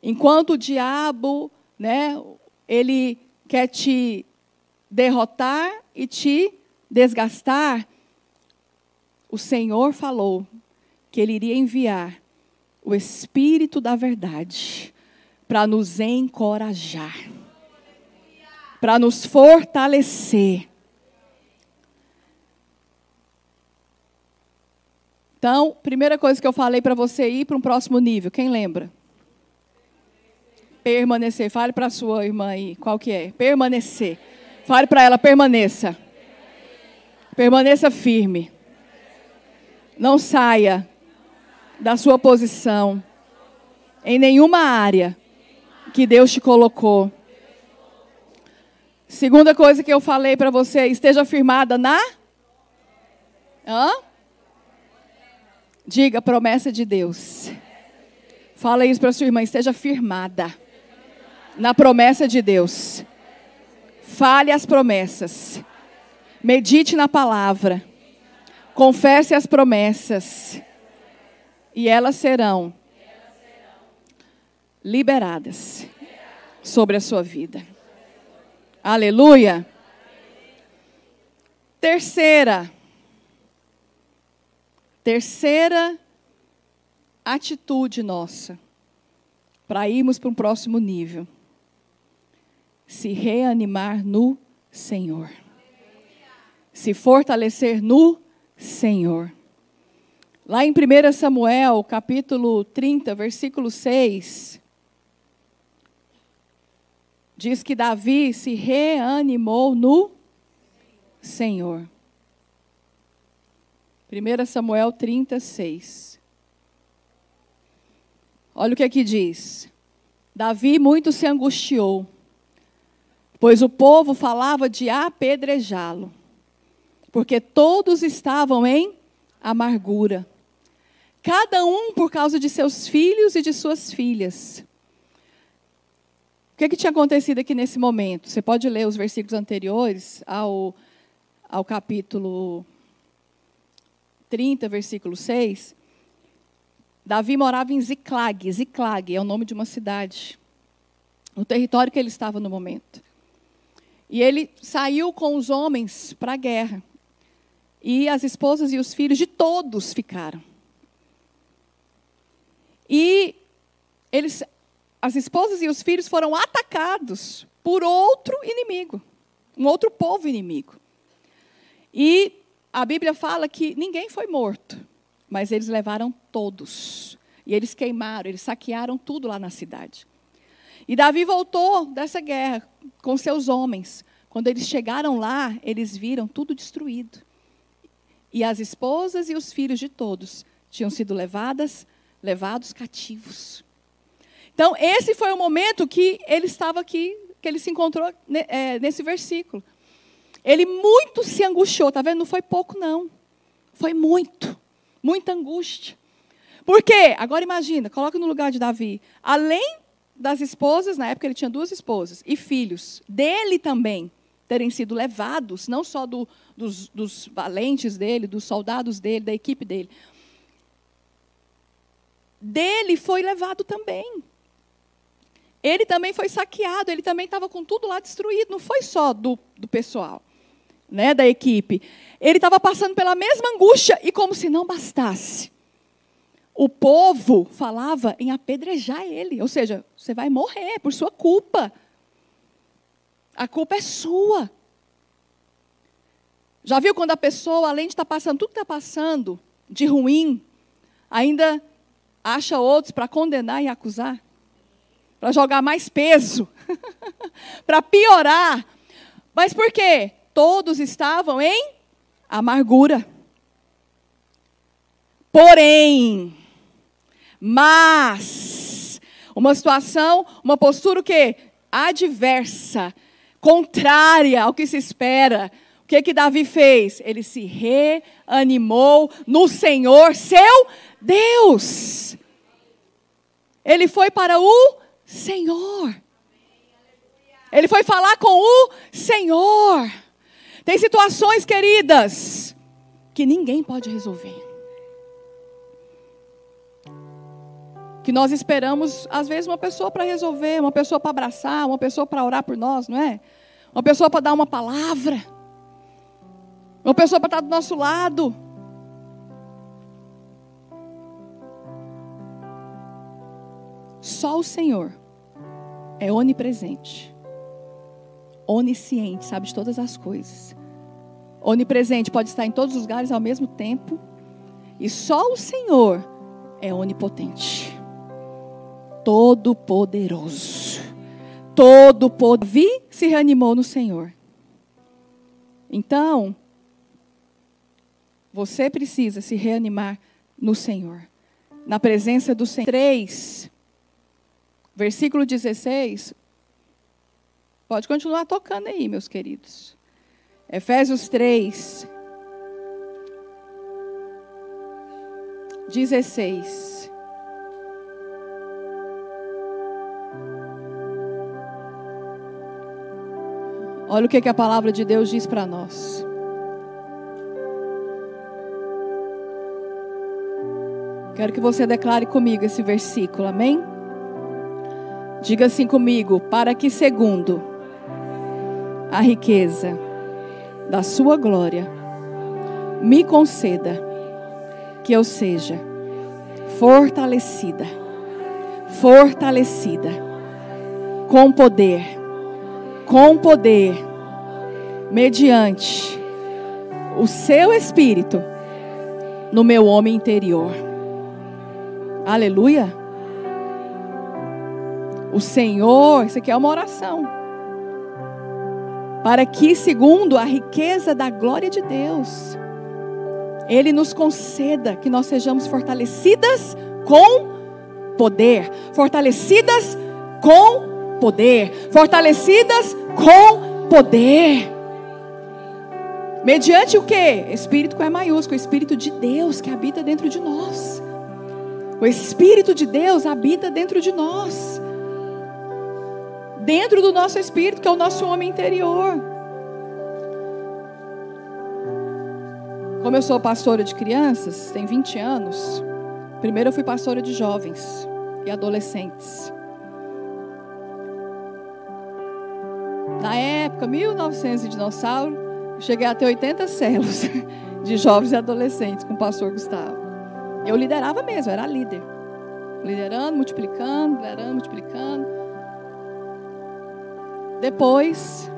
Enquanto o diabo, né, ele quer te derrotar e te desgastar, o Senhor falou que Ele iria enviar o Espírito da verdade para nos encorajar, para nos fortalecer. Então, primeira coisa que eu falei para você ir para um próximo nível, quem lembra? Permanecer. Fale para a sua irmã aí, qual que é? Permanecer. Fale para ela, permaneça. Permaneça firme. Não saia da sua posição em nenhuma área que Deus te colocou. Segunda coisa que eu falei para você, esteja firmada na... Diga, promessa de Deus. Fala isso para sua irmã, esteja firmada na promessa de Deus. Fale as promessas. Medite na palavra. Confesse as promessas. E elas serão liberadas sobre a sua vida. Aleluia. Terceira atitude nossa para irmos para um próximo nível. Se reanimar no Senhor. Se fortalecer no Senhor. Lá em 1 Samuel, capítulo 30, versículo 6, diz que Davi se reanimou no Senhor. 1 Samuel 36. Olha o que aqui diz. Davi muito se angustiou, pois o povo falava de apedrejá-lo, porque todos estavam em amargura, cada um por causa de seus filhos e de suas filhas. O que tinha acontecido aqui nesse momento? Você pode ler os versículos anteriores ao capítulo 30, versículo 6. Davi morava em Ziclag. Ziclag é o nome de uma cidade, no território que ele estava no momento. E ele saiu com os homens para a guerra. E as esposas e os filhos de todos ficaram. E as esposas e os filhos foram atacados por outro inimigo, um outro povo inimigo. E a Bíblia fala que ninguém foi morto, mas eles levaram todos. E eles queimaram, eles saquearam tudo lá na cidade. E Davi voltou dessa guerra com seus homens. Quando eles chegaram lá, eles viram tudo destruído. E as esposas e os filhos de todos tinham sido levados cativos. Então, esse foi o momento que ele estava aqui, que ele se encontrou nesse versículo. Ele muito se angustiou, está vendo? Não foi pouco, não. Foi muita angústia. Por quê? Agora imagina, coloca no lugar de Davi. Além das esposas, na época ele tinha 2 esposas, e filhos dele também terem sido levados, não só dos valentes dele, dos soldados dele, da equipe dele. Dele foi levado também. Ele também foi saqueado, ele também estava com tudo lá destruído, não foi só do pessoal, né, da equipe. Ele estava passando pela mesma angústia e como se não bastasse. O povo falava em apedrejar ele, ou seja, você vai morrer por sua culpa. A culpa é sua. Já viu quando a pessoa, além de estar passando tudo que está passando de ruim, ainda acha outros para condenar e acusar? Para jogar mais peso, para piorar. Mas por quê? Todos estavam em amargura. Porém, Mas, uma situação, uma postura o quê? Adversa, contrária ao que se espera. O que Davi fez? Ele se reanimou no Senhor, seu Deus. Ele foi para o Senhor. Ele foi falar com o Senhor. Tem situações, queridas, que ninguém pode resolver. Que nós esperamos, às vezes, uma pessoa para resolver, uma pessoa para abraçar, uma pessoa para orar por nós, não é? Uma pessoa para dar uma palavra. Uma pessoa para estar do nosso lado. Só o Senhor é onipresente, onisciente, sabe de todas as coisas. Onipresente, pode estar em todos os lugares ao mesmo tempo. E só o Senhor é onipotente. Todo-poderoso. Todo-poderoso. Davi se reanimou no Senhor. Então, você precisa se reanimar no Senhor. Na presença do Senhor. 3, versículo 16. Pode continuar tocando aí, meus queridos. Efésios 3, 16. Olha o que a palavra de Deus diz para nós. Quero que você declare comigo esse versículo, amém? Diga assim comigo: para que segundo a riqueza da sua glória me conceda que eu seja fortalecida com poder, mediante o seu Espírito no meu homem interior. Aleluia. O Senhor, isso aqui é uma oração. Para que, segundo a riqueza da glória de Deus, Ele nos conceda que nós sejamos fortalecidas com poder. Fortalecidas com poder. Fortalecidas com poder. Mediante o quê? Espírito com E maiúsculo. O Espírito de Deus que habita dentro de nós. O Espírito de Deus habita dentro de nós. Dentro do nosso espírito, que é o nosso homem interior. Como eu sou pastora de crianças, tem 20 anos. Primeiro eu fui pastora de jovens e adolescentes. Na época, 1900 e dinossauro, eu cheguei a ter 80 células de jovens e adolescentes com o pastor Gustavo. Eu liderava mesmo, eu era líder. Liderando, multiplicando. Depois,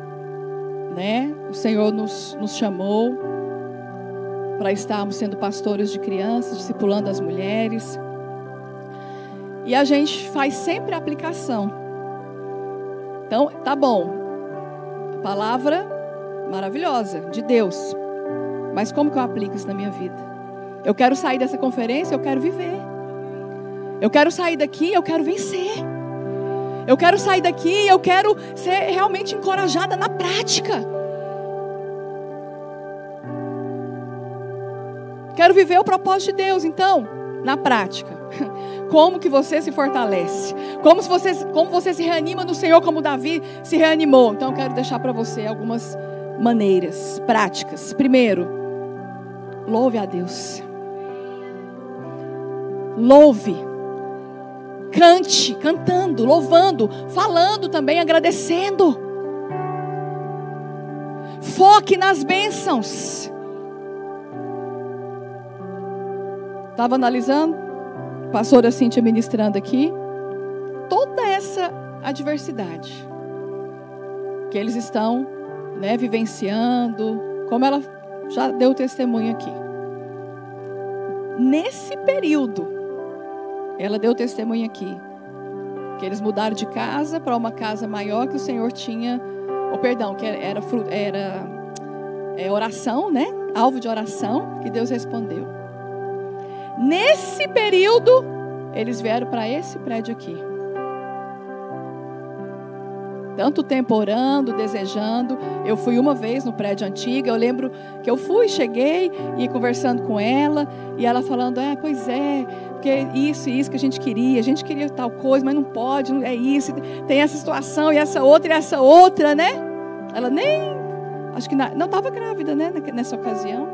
o Senhor nos chamou para estarmos sendo pastores de crianças, discipulando as mulheres. E a gente faz sempre a aplicação. Então, tá bom. A palavra maravilhosa de Deus. Mas como que eu aplico isso na minha vida? Eu quero sair dessa conferência, eu quero viver. Eu quero sair daqui, eu quero vencer. Eu quero sair daqui, eu quero ser realmente encorajada na prática. Quero viver o propósito de Deus. Então, na prática, como que você se fortalece? Como você se reanima no Senhor, como Davi se reanimou? Então, eu quero deixar para você algumas maneiras práticas. Primeiro, louve a Deus. Louve. Cante, cantando, louvando, falando também, agradecendo. Foque nas bênçãos. Estava analisando, a pastora Cíntia ministrando aqui, toda essa adversidade que eles estão, vivenciando, como ela já deu testemunho aqui. Nesse período, ela deu testemunho aqui, que eles mudaram de casa para uma casa maior que o Senhor tinha, que era oração, alvo de oração, que Deus respondeu. Nesse período, eles vieram para esse prédio aqui. Tanto tempo orando, desejando. Eu fui uma vez no prédio antigo. Eu lembro que eu fui, cheguei e conversando com ela. E ela falando, pois é, porque isso e isso que a gente queria tal coisa, mas não pode, não é isso. Tem essa situação e essa outra, né? Ela nem, acho que não estava grávida, né, nessa ocasião.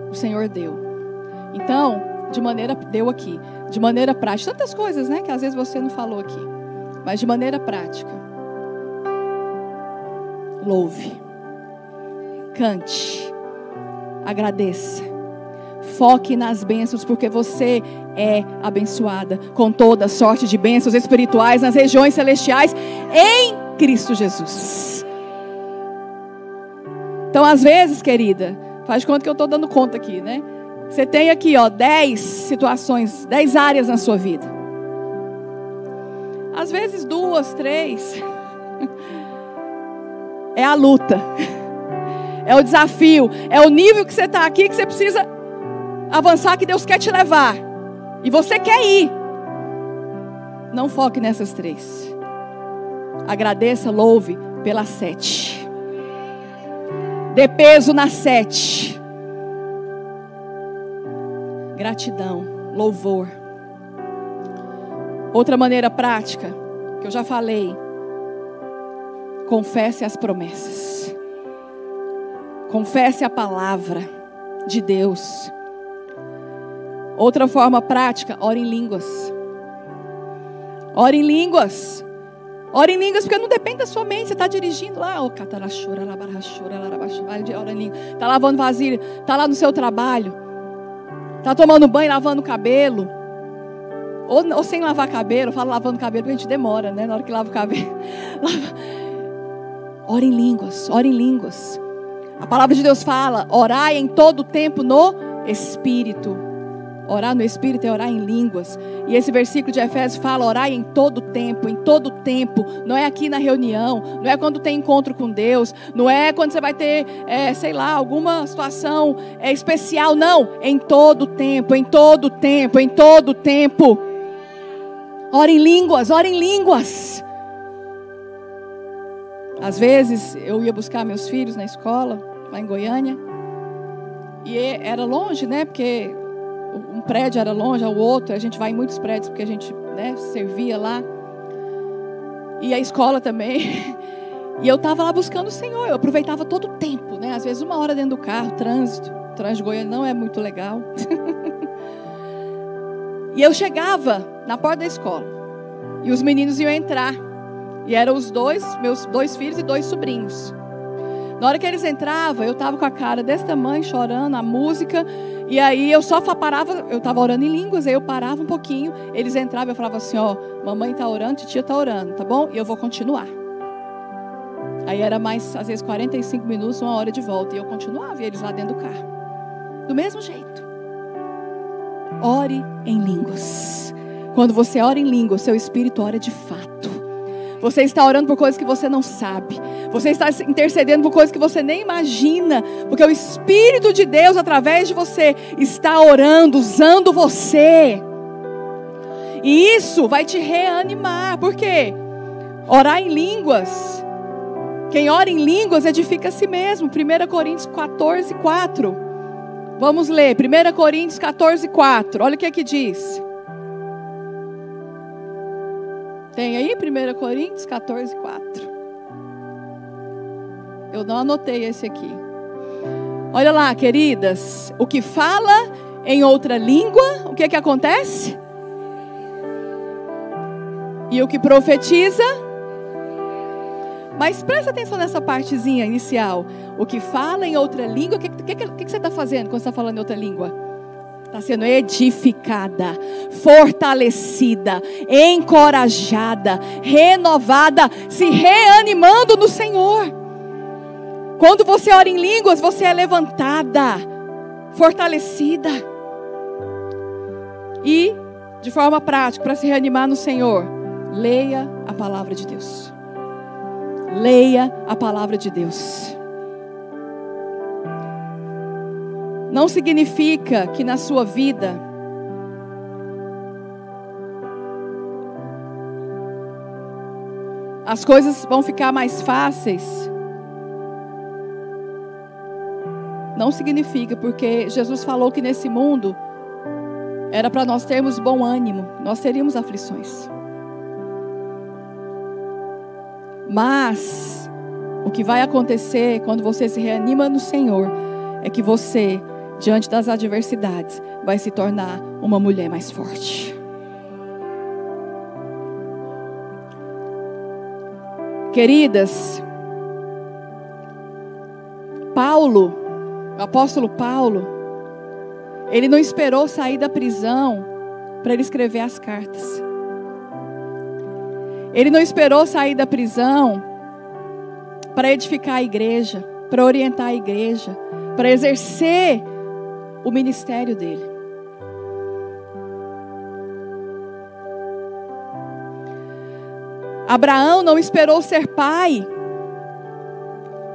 O Senhor deu. Então, deu aqui, de maneira prática. Tantas coisas, né, que às vezes você não falou aqui. Mas de maneira prática, louve, cante, agradeça, foque nas bênçãos, porque você é abençoada com toda sorte de bênçãos espirituais nas regiões celestiais em Cristo Jesus. Então, às vezes, querida, faz de conta que eu estou dando conta aqui, né? Você tem aqui, 10 situações, 10 áreas na sua vida. Às vezes 2, 3. É a luta. É o desafio. É o nível que você está aqui, que você precisa avançar, que Deus quer te levar. E você quer ir. Não foque nessas 3. Agradeça, louve pela 7. Dê peso na 7. Gratidão, louvor. Outra maneira prática, que eu já falei, confesse as promessas. Confesse a palavra de Deus. Outra forma prática, ore em línguas. Ore em línguas. Ore em línguas, porque não depende da sua mente. Você está dirigindo lá, ora em línguas. Está lavando vasilha, está lá no seu trabalho. Está tomando banho, lavando o cabelo. Ou sem lavar cabelo. Eu falo lavando cabelo porque a gente demora, né? Na hora que lava o cabelo. Ore em línguas, ore em línguas. A palavra de Deus fala, orai em todo tempo no Espírito. Orar no Espírito é orar em línguas. E esse versículo de Efésios fala, orai em todo tempo, em todo tempo. Não é aqui na reunião, não é quando tem encontro com Deus, não é quando você vai ter, alguma situação especial, não. Em todo tempo, em todo tempo, em todo tempo. Ore em línguas, ore em línguas. Às vezes eu ia buscar meus filhos na escola, lá em Goiânia. E era longe, né? Porque um prédio era longe ao outro. A gente vai em muitos prédios porque a gente, né, servia lá. E a escola também. E eu estava lá buscando o Senhor. Eu aproveitava todo o tempo, né? Às vezes 1 hora dentro do carro, trânsito. O trânsito de Goiânia não é muito legal. E eu chegava na porta da escola. E os meninos iam entrar. E eram meus 2 filhos e 2 sobrinhos. Na hora que eles entravam, eu estava com a cara desse tamanho, chorando, a música. E aí eu só parava, eu estava orando em línguas, aí eu parava um pouquinho. Eles entravam e eu falava assim, mamãe está orando, titia está orando, tá bom? E eu vou continuar. Aí era mais, às vezes, 45 minutos, 1 hora de volta. E eu continuava, e eles lá dentro do carro. Do mesmo jeito. Ore em línguas. Quando você ora em línguas, seu espírito ora de fato. Você está orando por coisas que você não sabe. Você está intercedendo por coisas que você nem imagina. Porque o Espírito de Deus, através de você, está orando, usando você. E isso vai te reanimar. Por quê? Orar em línguas. Quem ora em línguas edifica a si mesmo. 1 Coríntios 14, 4. Vamos ler. 1 Coríntios 14, 4. Olha o que diz. Tem aí 1 Coríntios 14, 4. Eu não anotei esse aqui. Olha lá, queridas. O que fala em outra língua, o que acontece? E o que profetiza? Mas presta atenção nessa partezinha inicial. O que fala em outra língua, o que você está fazendo quando você está falando em outra língua? Está sendo edificada, fortalecida, encorajada, renovada, se reanimando no Senhor. Quando você ora em línguas, você é levantada, fortalecida. E, de forma prática, para se reanimar no Senhor, leia a palavra de Deus. Leia a palavra de Deus. Não significa que na sua vida as coisas vão ficar mais fáceis, não significa, porque Jesus falou que nesse mundo era para nós termos bom ânimo, nós teríamos aflições. Mas o que vai acontecer quando você se reanima no Senhor é que você, diante das adversidades, vai se tornar uma mulher mais forte. Queridas, Paulo, o apóstolo Paulo, ele não esperou sair da prisão para ele escrever as cartas. Ele não esperou sair da prisão para edificar a igreja, para orientar a igreja, para exercer o ministério dele. Abraão não esperou ser pai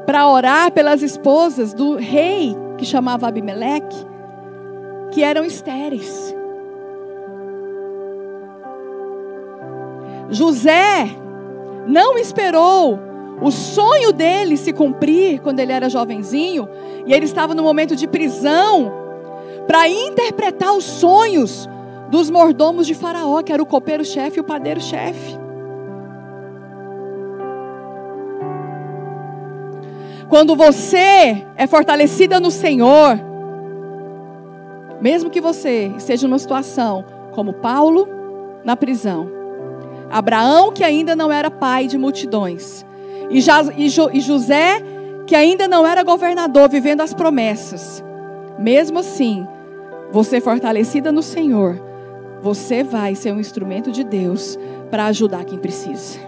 para orar pelas esposas do rei que chamava Abimeleque, que eram estéreis. José não esperou o sonho dele se cumprir quando ele era jovenzinho e ele estava no momento de prisão para interpretar os sonhos dos mordomos de Faraó, que era o copeiro-chefe e o padeiro-chefe. Quando você é fortalecida no Senhor, mesmo que você esteja numa situação como Paulo na prisão, Abraão, que ainda não era pai de multidões, e José, que ainda não era governador, vivendo as promessas, mesmo assim, você fortalecida no Senhor, você vai ser um instrumento de Deus para ajudar quem precisa.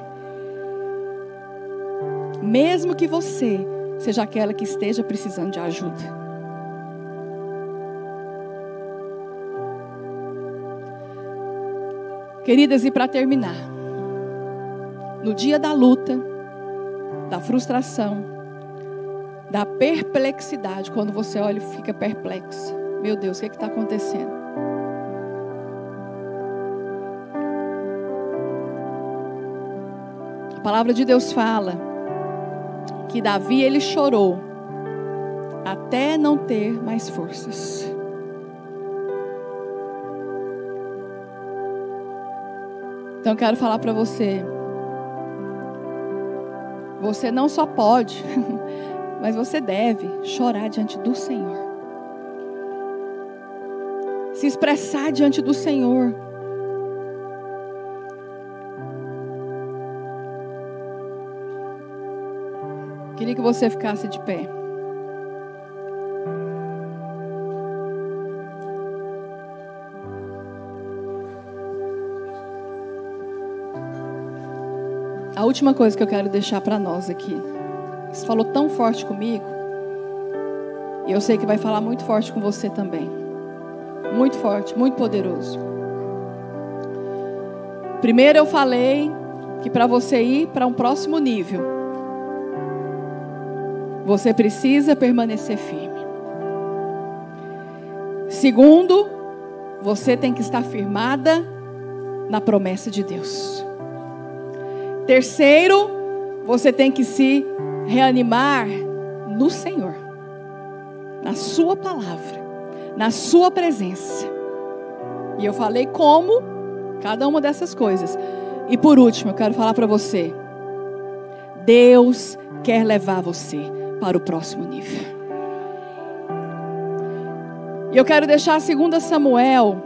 Mesmo que você seja aquela que esteja precisando de ajuda. Queridas, e para terminar, no dia da luta, da frustração, da perplexidade, quando você olha e fica perplexo, meu Deus, o que está acontecendo? A palavra de Deus fala que Davi, ele chorou até não ter mais forças. Então eu quero falar para você, você não só pode, mas você deve chorar diante do Senhor. Se expressar diante do Senhor. Queria que você ficasse de pé. A última coisa que eu quero deixar para nós aqui. Você falou tão forte comigo. E eu sei que vai falar muito forte com você também. Muito forte, muito poderoso. Primeiro eu falei que para você ir para um próximo nível, você precisa permanecer firme. Segundo, você tem que estar firmada na promessa de Deus. Terceiro, você tem que se reanimar no Senhor, na sua palavra, na sua presença. E eu falei como cada uma dessas coisas. E por último, eu quero falar para você, Deus quer levar você para o próximo nível. E eu quero deixar 2 Samuel,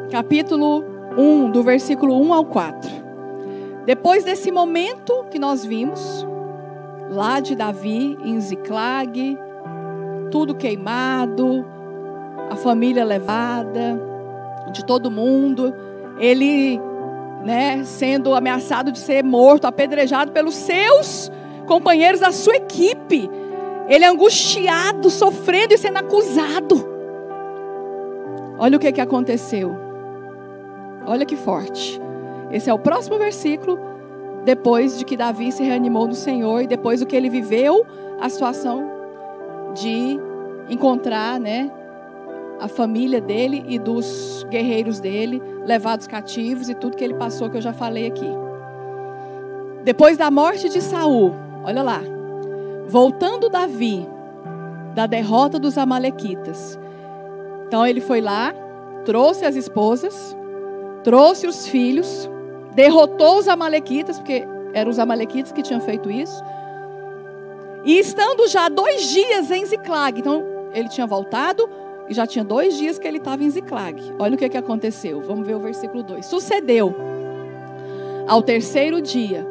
capítulo 1, do versículo 1 ao 4. Depois desse momento que nós vimos, lá de Davi, em Ziclag, tudo queimado, a família levada, de todo mundo, ele, sendo ameaçado de ser morto, apedrejado pelos seus companheiros da sua equipe, ele angustiado, sofrendo e sendo acusado. Olha o que aconteceu. Olha que forte. Esse é o próximo versículo, depois de que Davi se reanimou no Senhor e depois do que ele viveu, a situação de encontrar, a família dele e dos guerreiros dele, levados cativos e tudo que ele passou, que eu já falei aqui. Depois da morte de Saul, olha lá, voltando Davi da derrota dos amalequitas. Então ele foi lá, trouxe as esposas, trouxe os filhos, derrotou os amalequitas, porque eram os amalequitas que tinham feito isso. E estando já 2 dias em Ziclag, então ele tinha voltado e já tinha 2 dias que ele estava em Ziclag. Olha o que aconteceu, vamos ver o versículo 2. Sucedeu, ao 3º dia,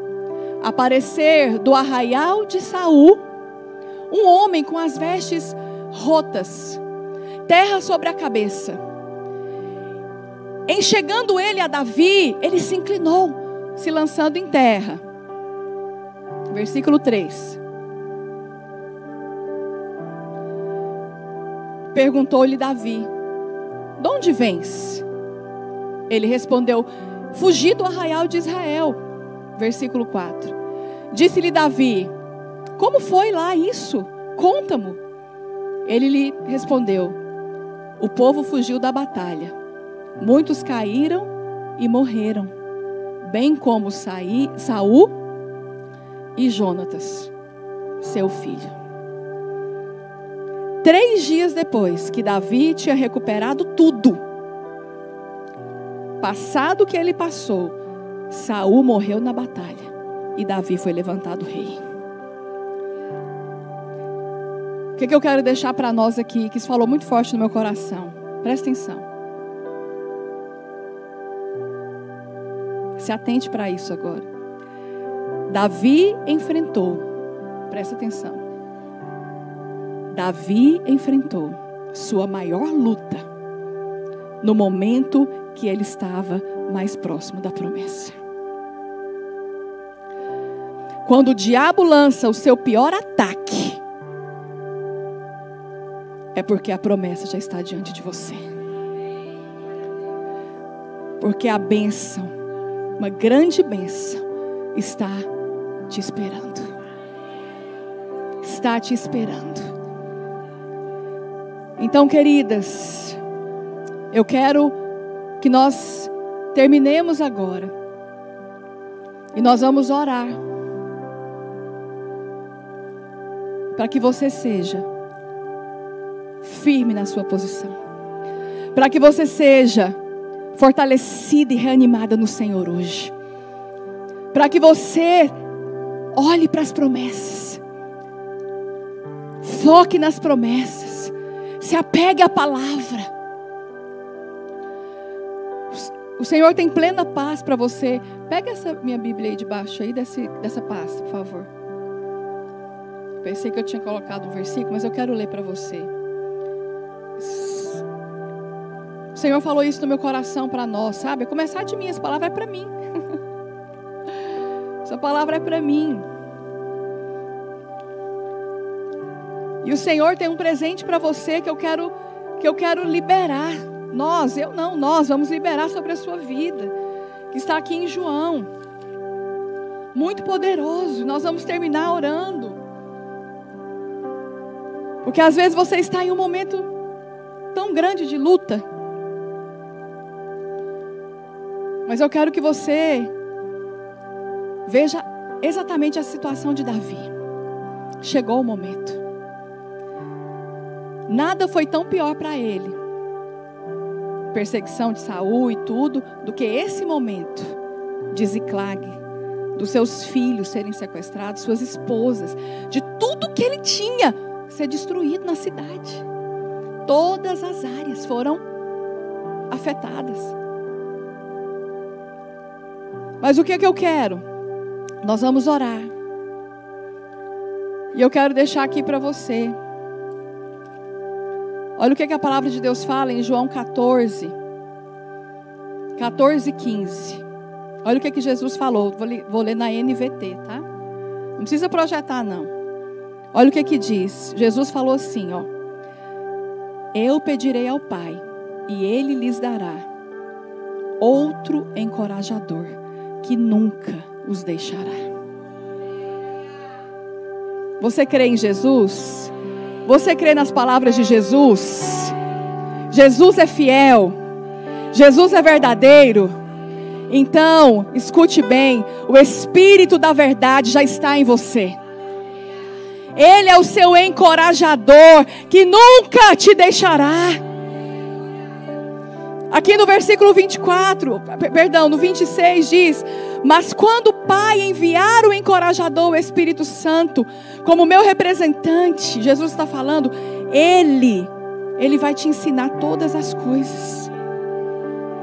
aparecer do arraial de Saul, um homem com as vestes rotas, terra sobre a cabeça. Em chegando ele a Davi, ele se inclinou, se lançando em terra. Versículo 3. Perguntou-lhe Davi: de onde vens? Ele respondeu: fugi do arraial de Israel. Versículo 4. Disse-lhe Davi: como foi lá isso? Conta-mo. Ele lhe respondeu: o povo fugiu da batalha. Muitos caíram e morreram, bem como Saul e Jonatas, seu filho. 3 dias depois que Davi tinha recuperado tudo, passado o que ele passou, Saul morreu na batalha e Davi foi levantado rei. O que eu quero deixar para nós aqui, que isso falou muito forte no meu coração? Presta atenção. Se atente para isso agora. Davi enfrentou, presta atenção. Davi enfrentou sua maior luta no momento que ele estava mais próximo da promessa. Quando o diabo lança o seu pior ataque, é porque a promessa já está diante de você. Porque a bênção, uma grande bênção, está te esperando. Está te esperando. Então, queridas, eu quero que nós terminemos agora. E nós vamos orar. Para que você seja firme na sua posição. Para que você seja fortalecida e reanimada no Senhor hoje. Para que você olhe para as promessas. Foque nas promessas. Se apegue à palavra. O Senhor tem plena paz para você. Pega essa minha Bíblia aí debaixo aí dessa paz, por favor. Pensei que eu tinha colocado um versículo, mas eu quero ler para você. O Senhor falou isso no meu coração para nós, sabe? Começar de mim, essa palavra é para mim. Essa palavra é para mim. E o Senhor tem um presente para você que eu quero liberar. Nós vamos liberar sobre a sua vida. Que está aqui em João. Muito poderoso. Nós vamos terminar orando. Porque às vezes você está em um momento tão grande de luta. Mas eu quero que você veja exatamente a situação de Davi. Chegou o momento. Nada foi tão pior para ele, perseguição de Saul e tudo, do que esse momento de Ziclag, dos seus filhos serem sequestrados, suas esposas, de tudo que ele tinha ser destruído na cidade. Todas as áreas foram afetadas. Mas o que é que eu quero? Nós vamos orar. E eu quero deixar aqui para você. Olha o que a palavra de Deus fala em João 14, 15. Olha o que Jesus falou. Vou ler na NVT, tá? Não precisa projetar, não. Olha o que diz. Jesus falou assim, ó. Eu pedirei ao Pai, e Ele lhes dará outro encorajador, que nunca os deixará. Você crê em Jesus? Você crê nas palavras de Jesus? Jesus é fiel. Jesus é verdadeiro. Então, escute bem, o Espírito da verdade já está em você. Ele é o seu encorajador, que nunca te deixará. Aqui no versículo 26 diz: mas quando o Pai enviar o encorajador, o Espírito Santo, como meu representante, Jesus está falando, Ele vai te ensinar todas as coisas.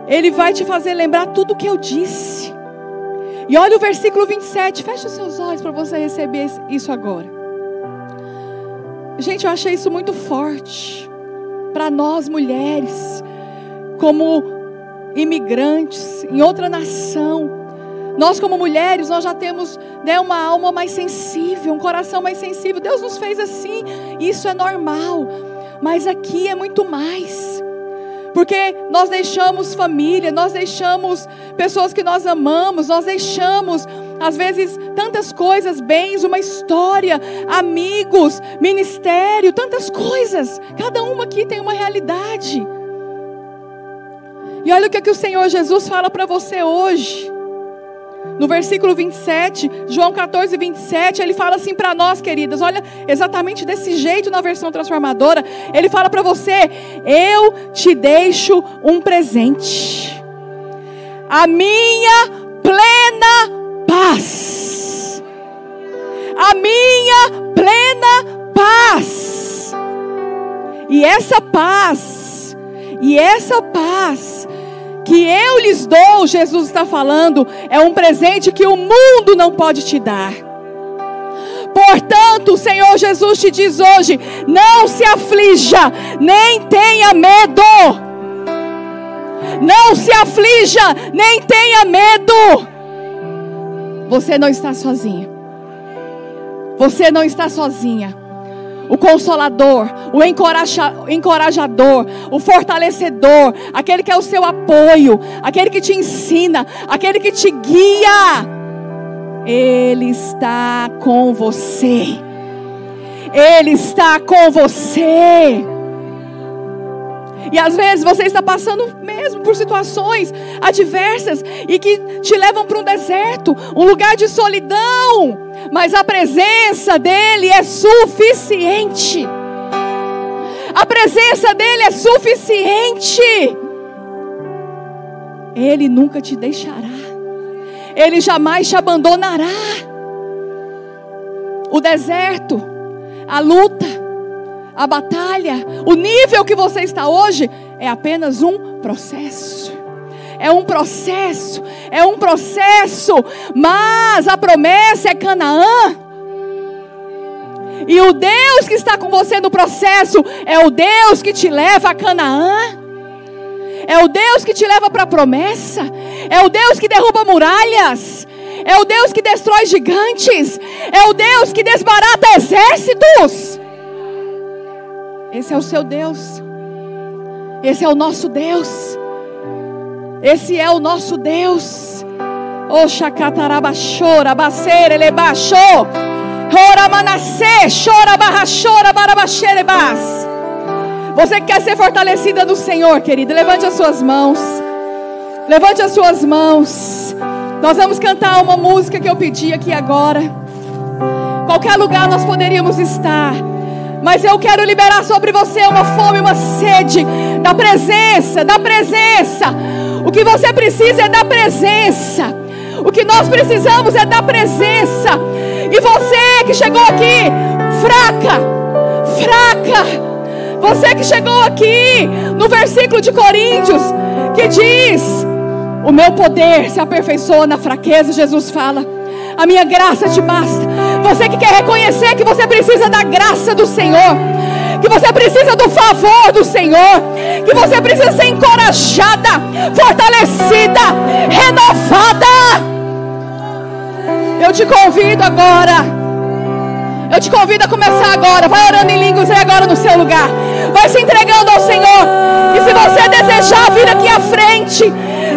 Ele vai te fazer lembrar tudo o que eu disse. E olha o versículo 27, fecha os seus olhos para você receber isso agora. Gente, eu achei isso muito forte para nós mulheres, como imigrantes em outra nação. Nós como mulheres, nós já temos, né, uma alma mais sensível, um coração mais sensível. Deus nos fez assim, isso é normal. Mas aqui é muito mais. Porque nós deixamos família, nós deixamos pessoas que nós amamos, nós deixamos, às vezes, tantas coisas, bens, uma história, amigos, ministério, tantas coisas. Cada uma aqui tem uma realidade. E olha o que o Senhor Jesus fala para você hoje. No versículo 27, João 14, 27, ele fala assim para nós, queridas, olha, exatamente desse jeito na versão transformadora. Ele fala para você: eu te deixo um presente, a minha plena paz, a minha plena paz. E essa paz que eu lhes dou, Jesus está falando, é um presente que o mundo não pode te dar. Portanto, o Senhor Jesus te diz hoje: não se aflija, nem tenha medo. Não se aflija, nem tenha medo. Você não está sozinha. Você não está sozinha. O consolador, o encorajador, o fortalecedor, aquele que é o seu apoio, aquele que te ensina, aquele que te guia, Ele está com você. Ele está com você. E às vezes você está passando mesmo por situações adversas e que te levam para um deserto, um lugar de solidão. Mas a presença dEle é suficiente. A presença dEle é suficiente. Ele nunca te deixará. Ele jamais te abandonará. O deserto, a luta, a batalha, o nível que você está hoje é apenas um processo. É um processo, mas a promessa é Canaã. E o Deus que está com você no processo é o Deus que te leva a Canaã. É o Deus que te leva para a promessa. É o Deus que derruba muralhas. É o Deus que destrói gigantes. É o Deus que desbarata exércitos. Esse é o seu Deus. Esse é o nosso Deus. Esse é o nosso Deus. Oxacataraba chora, baceira, elebaixo. Ora manassê, chora, barra, chora, barabaxerebas. Você que quer ser fortalecida no Senhor, querida, levante as suas mãos. Levante as suas mãos. Nós vamos cantar uma música que eu pedi aqui agora. Qualquer lugar nós poderíamos estar, mas eu quero liberar sobre você uma fome, uma sede da presença, da presença. O que você precisa é da presença. O que nós precisamos é da presença. E você que chegou aqui fraca, você que chegou aqui no versículo de Coríntios, que diz: o meu poder se aperfeiçoa na fraqueza. Jesus fala: a minha graça te basta. Você que quer reconhecer que você precisa da graça do Senhor, que você precisa do favor do Senhor, que você precisa ser encorajada, fortalecida, renovada. Eu te convido agora. Eu te convido a começar agora. Vai orando em línguas aí agora no seu lugar. Vai se entregando ao Senhor. E se você desejar vir aqui à frente,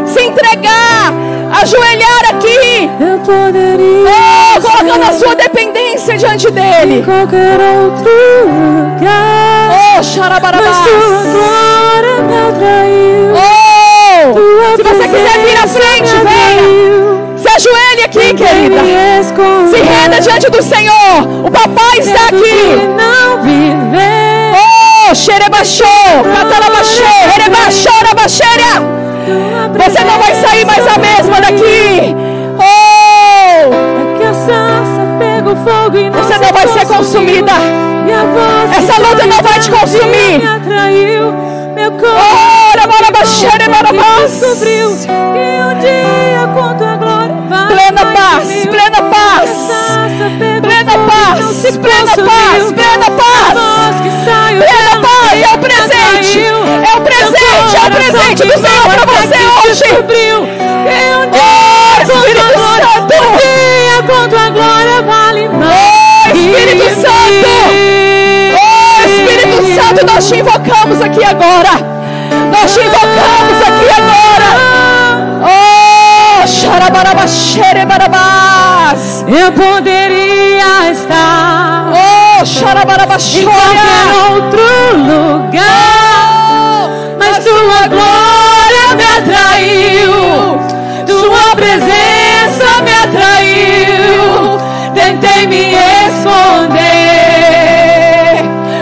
se entregar, ajoelhar aqui, colocando a sua dependência diante dele. Em qualquer outro lugar, Xarabarabás. mas tua glória me atraiu. Oh, Se você quiser vir à frente, venha. Se ajoelhe aqui, querida. Se renda diante do Senhor. O papai está aqui. Oh, xerebaxô, catalabaxê, erebaxô, rabaxéria. Você não vai sair mais a mesma daqui. Você não vai ser consumida. Essa luta não vai te consumir. Plena paz, plena paz, plena paz, plena paz, plena paz, plena paz. É o presente, é o presente, é o presente do Senhor para você hoje. Oh, Espírito Santo, com tua glória vale mais. Espírito Santo, oh Espírito Santo, nós te invocamos aqui agora. Nós te invocamos aqui agora. Oh, xarabarabaxerebarabás. Eu poderia estar em qualquer outro lugar, mas tua glória me atraiu, tua presença me atraiu. Tentei me esconder,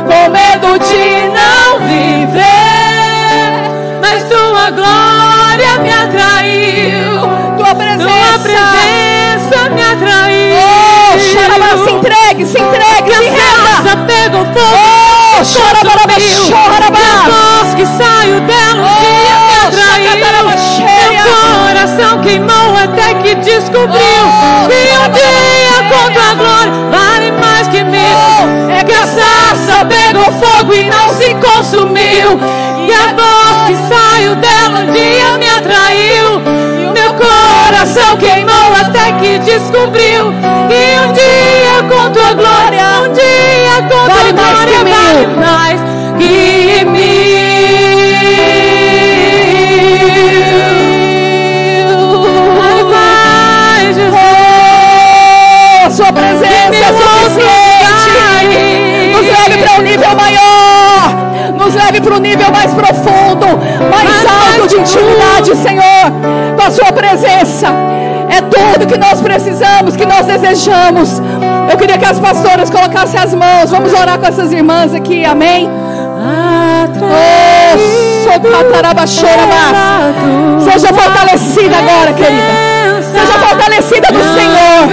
com medo de não viver, mas tua glória me atraiu, tua presença me atraiu. Oh, xarabara, se entregue, se entregue, se renda. Pegou fogo, oh, xarabara, a voz que saiu dela um dia me atraiu. Meu coração queimou até que descobriu que um dia com tua glória vale mais que mil. É que a sarça pegou fogo e não se consumiu, e a voz que saiu dela um dia me atraiu. Meu coração queimou até que descobriu que um dia com tua glória, um dia com tua glória vale mais que mil. Sua presença é suficiente. Nos leve para um nível maior, nos leve para um nível mais profundo, mais alto de intimidade, Senhor. Com a sua presença é tudo que nós precisamos, que nós desejamos. Eu queria que as pastoras colocassem as mãos. Vamos orar com essas irmãs aqui, amém? Seja fortalecida agora, querida. Seja fortalecida no Senhor,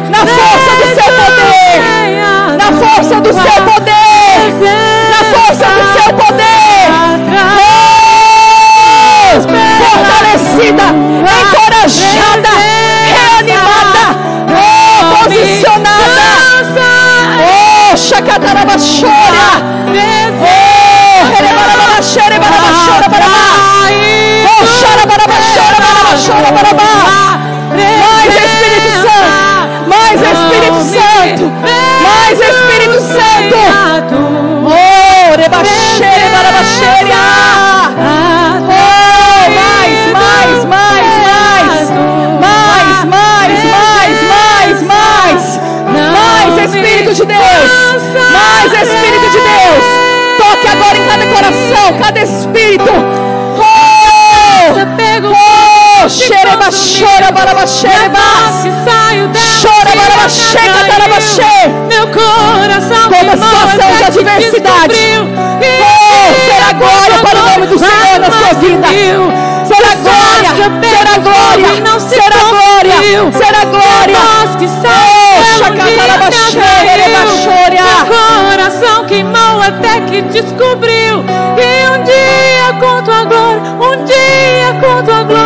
na força do seu poder, na força do seu poder, na força do seu poder. Oh, fortalecida, encorajada, reanimada, oh, posicionada. Oh, chacatarabaxória. Oh, rerebarabaxere, barabaxora, barabá. Oh, xarabarabaxora, barabaxora, barabá. Mais Espírito Santo, mais Espírito Santo, mais Espírito Santo. Oh, rebaxere, barabaxere. Oh, mais, mais, mais, mais, mais, mais, mais, mais, mais Espírito de Deus, mais Espírito de Deus. Toque agora em cada coração, cada espírito. Oh, xereba, chora, barabaxereba, chora, barabaxê, catarabaxê. Meu coração, toda situação de adversidade, oh, será glória para o nome do Senhor na sua vida. Será glória, será glória, será glória, será glória. Oh, chacatarabaxê, erebaxória. Meu coração queimou até que descobriu que um dia com tua glória, um dia com tua glória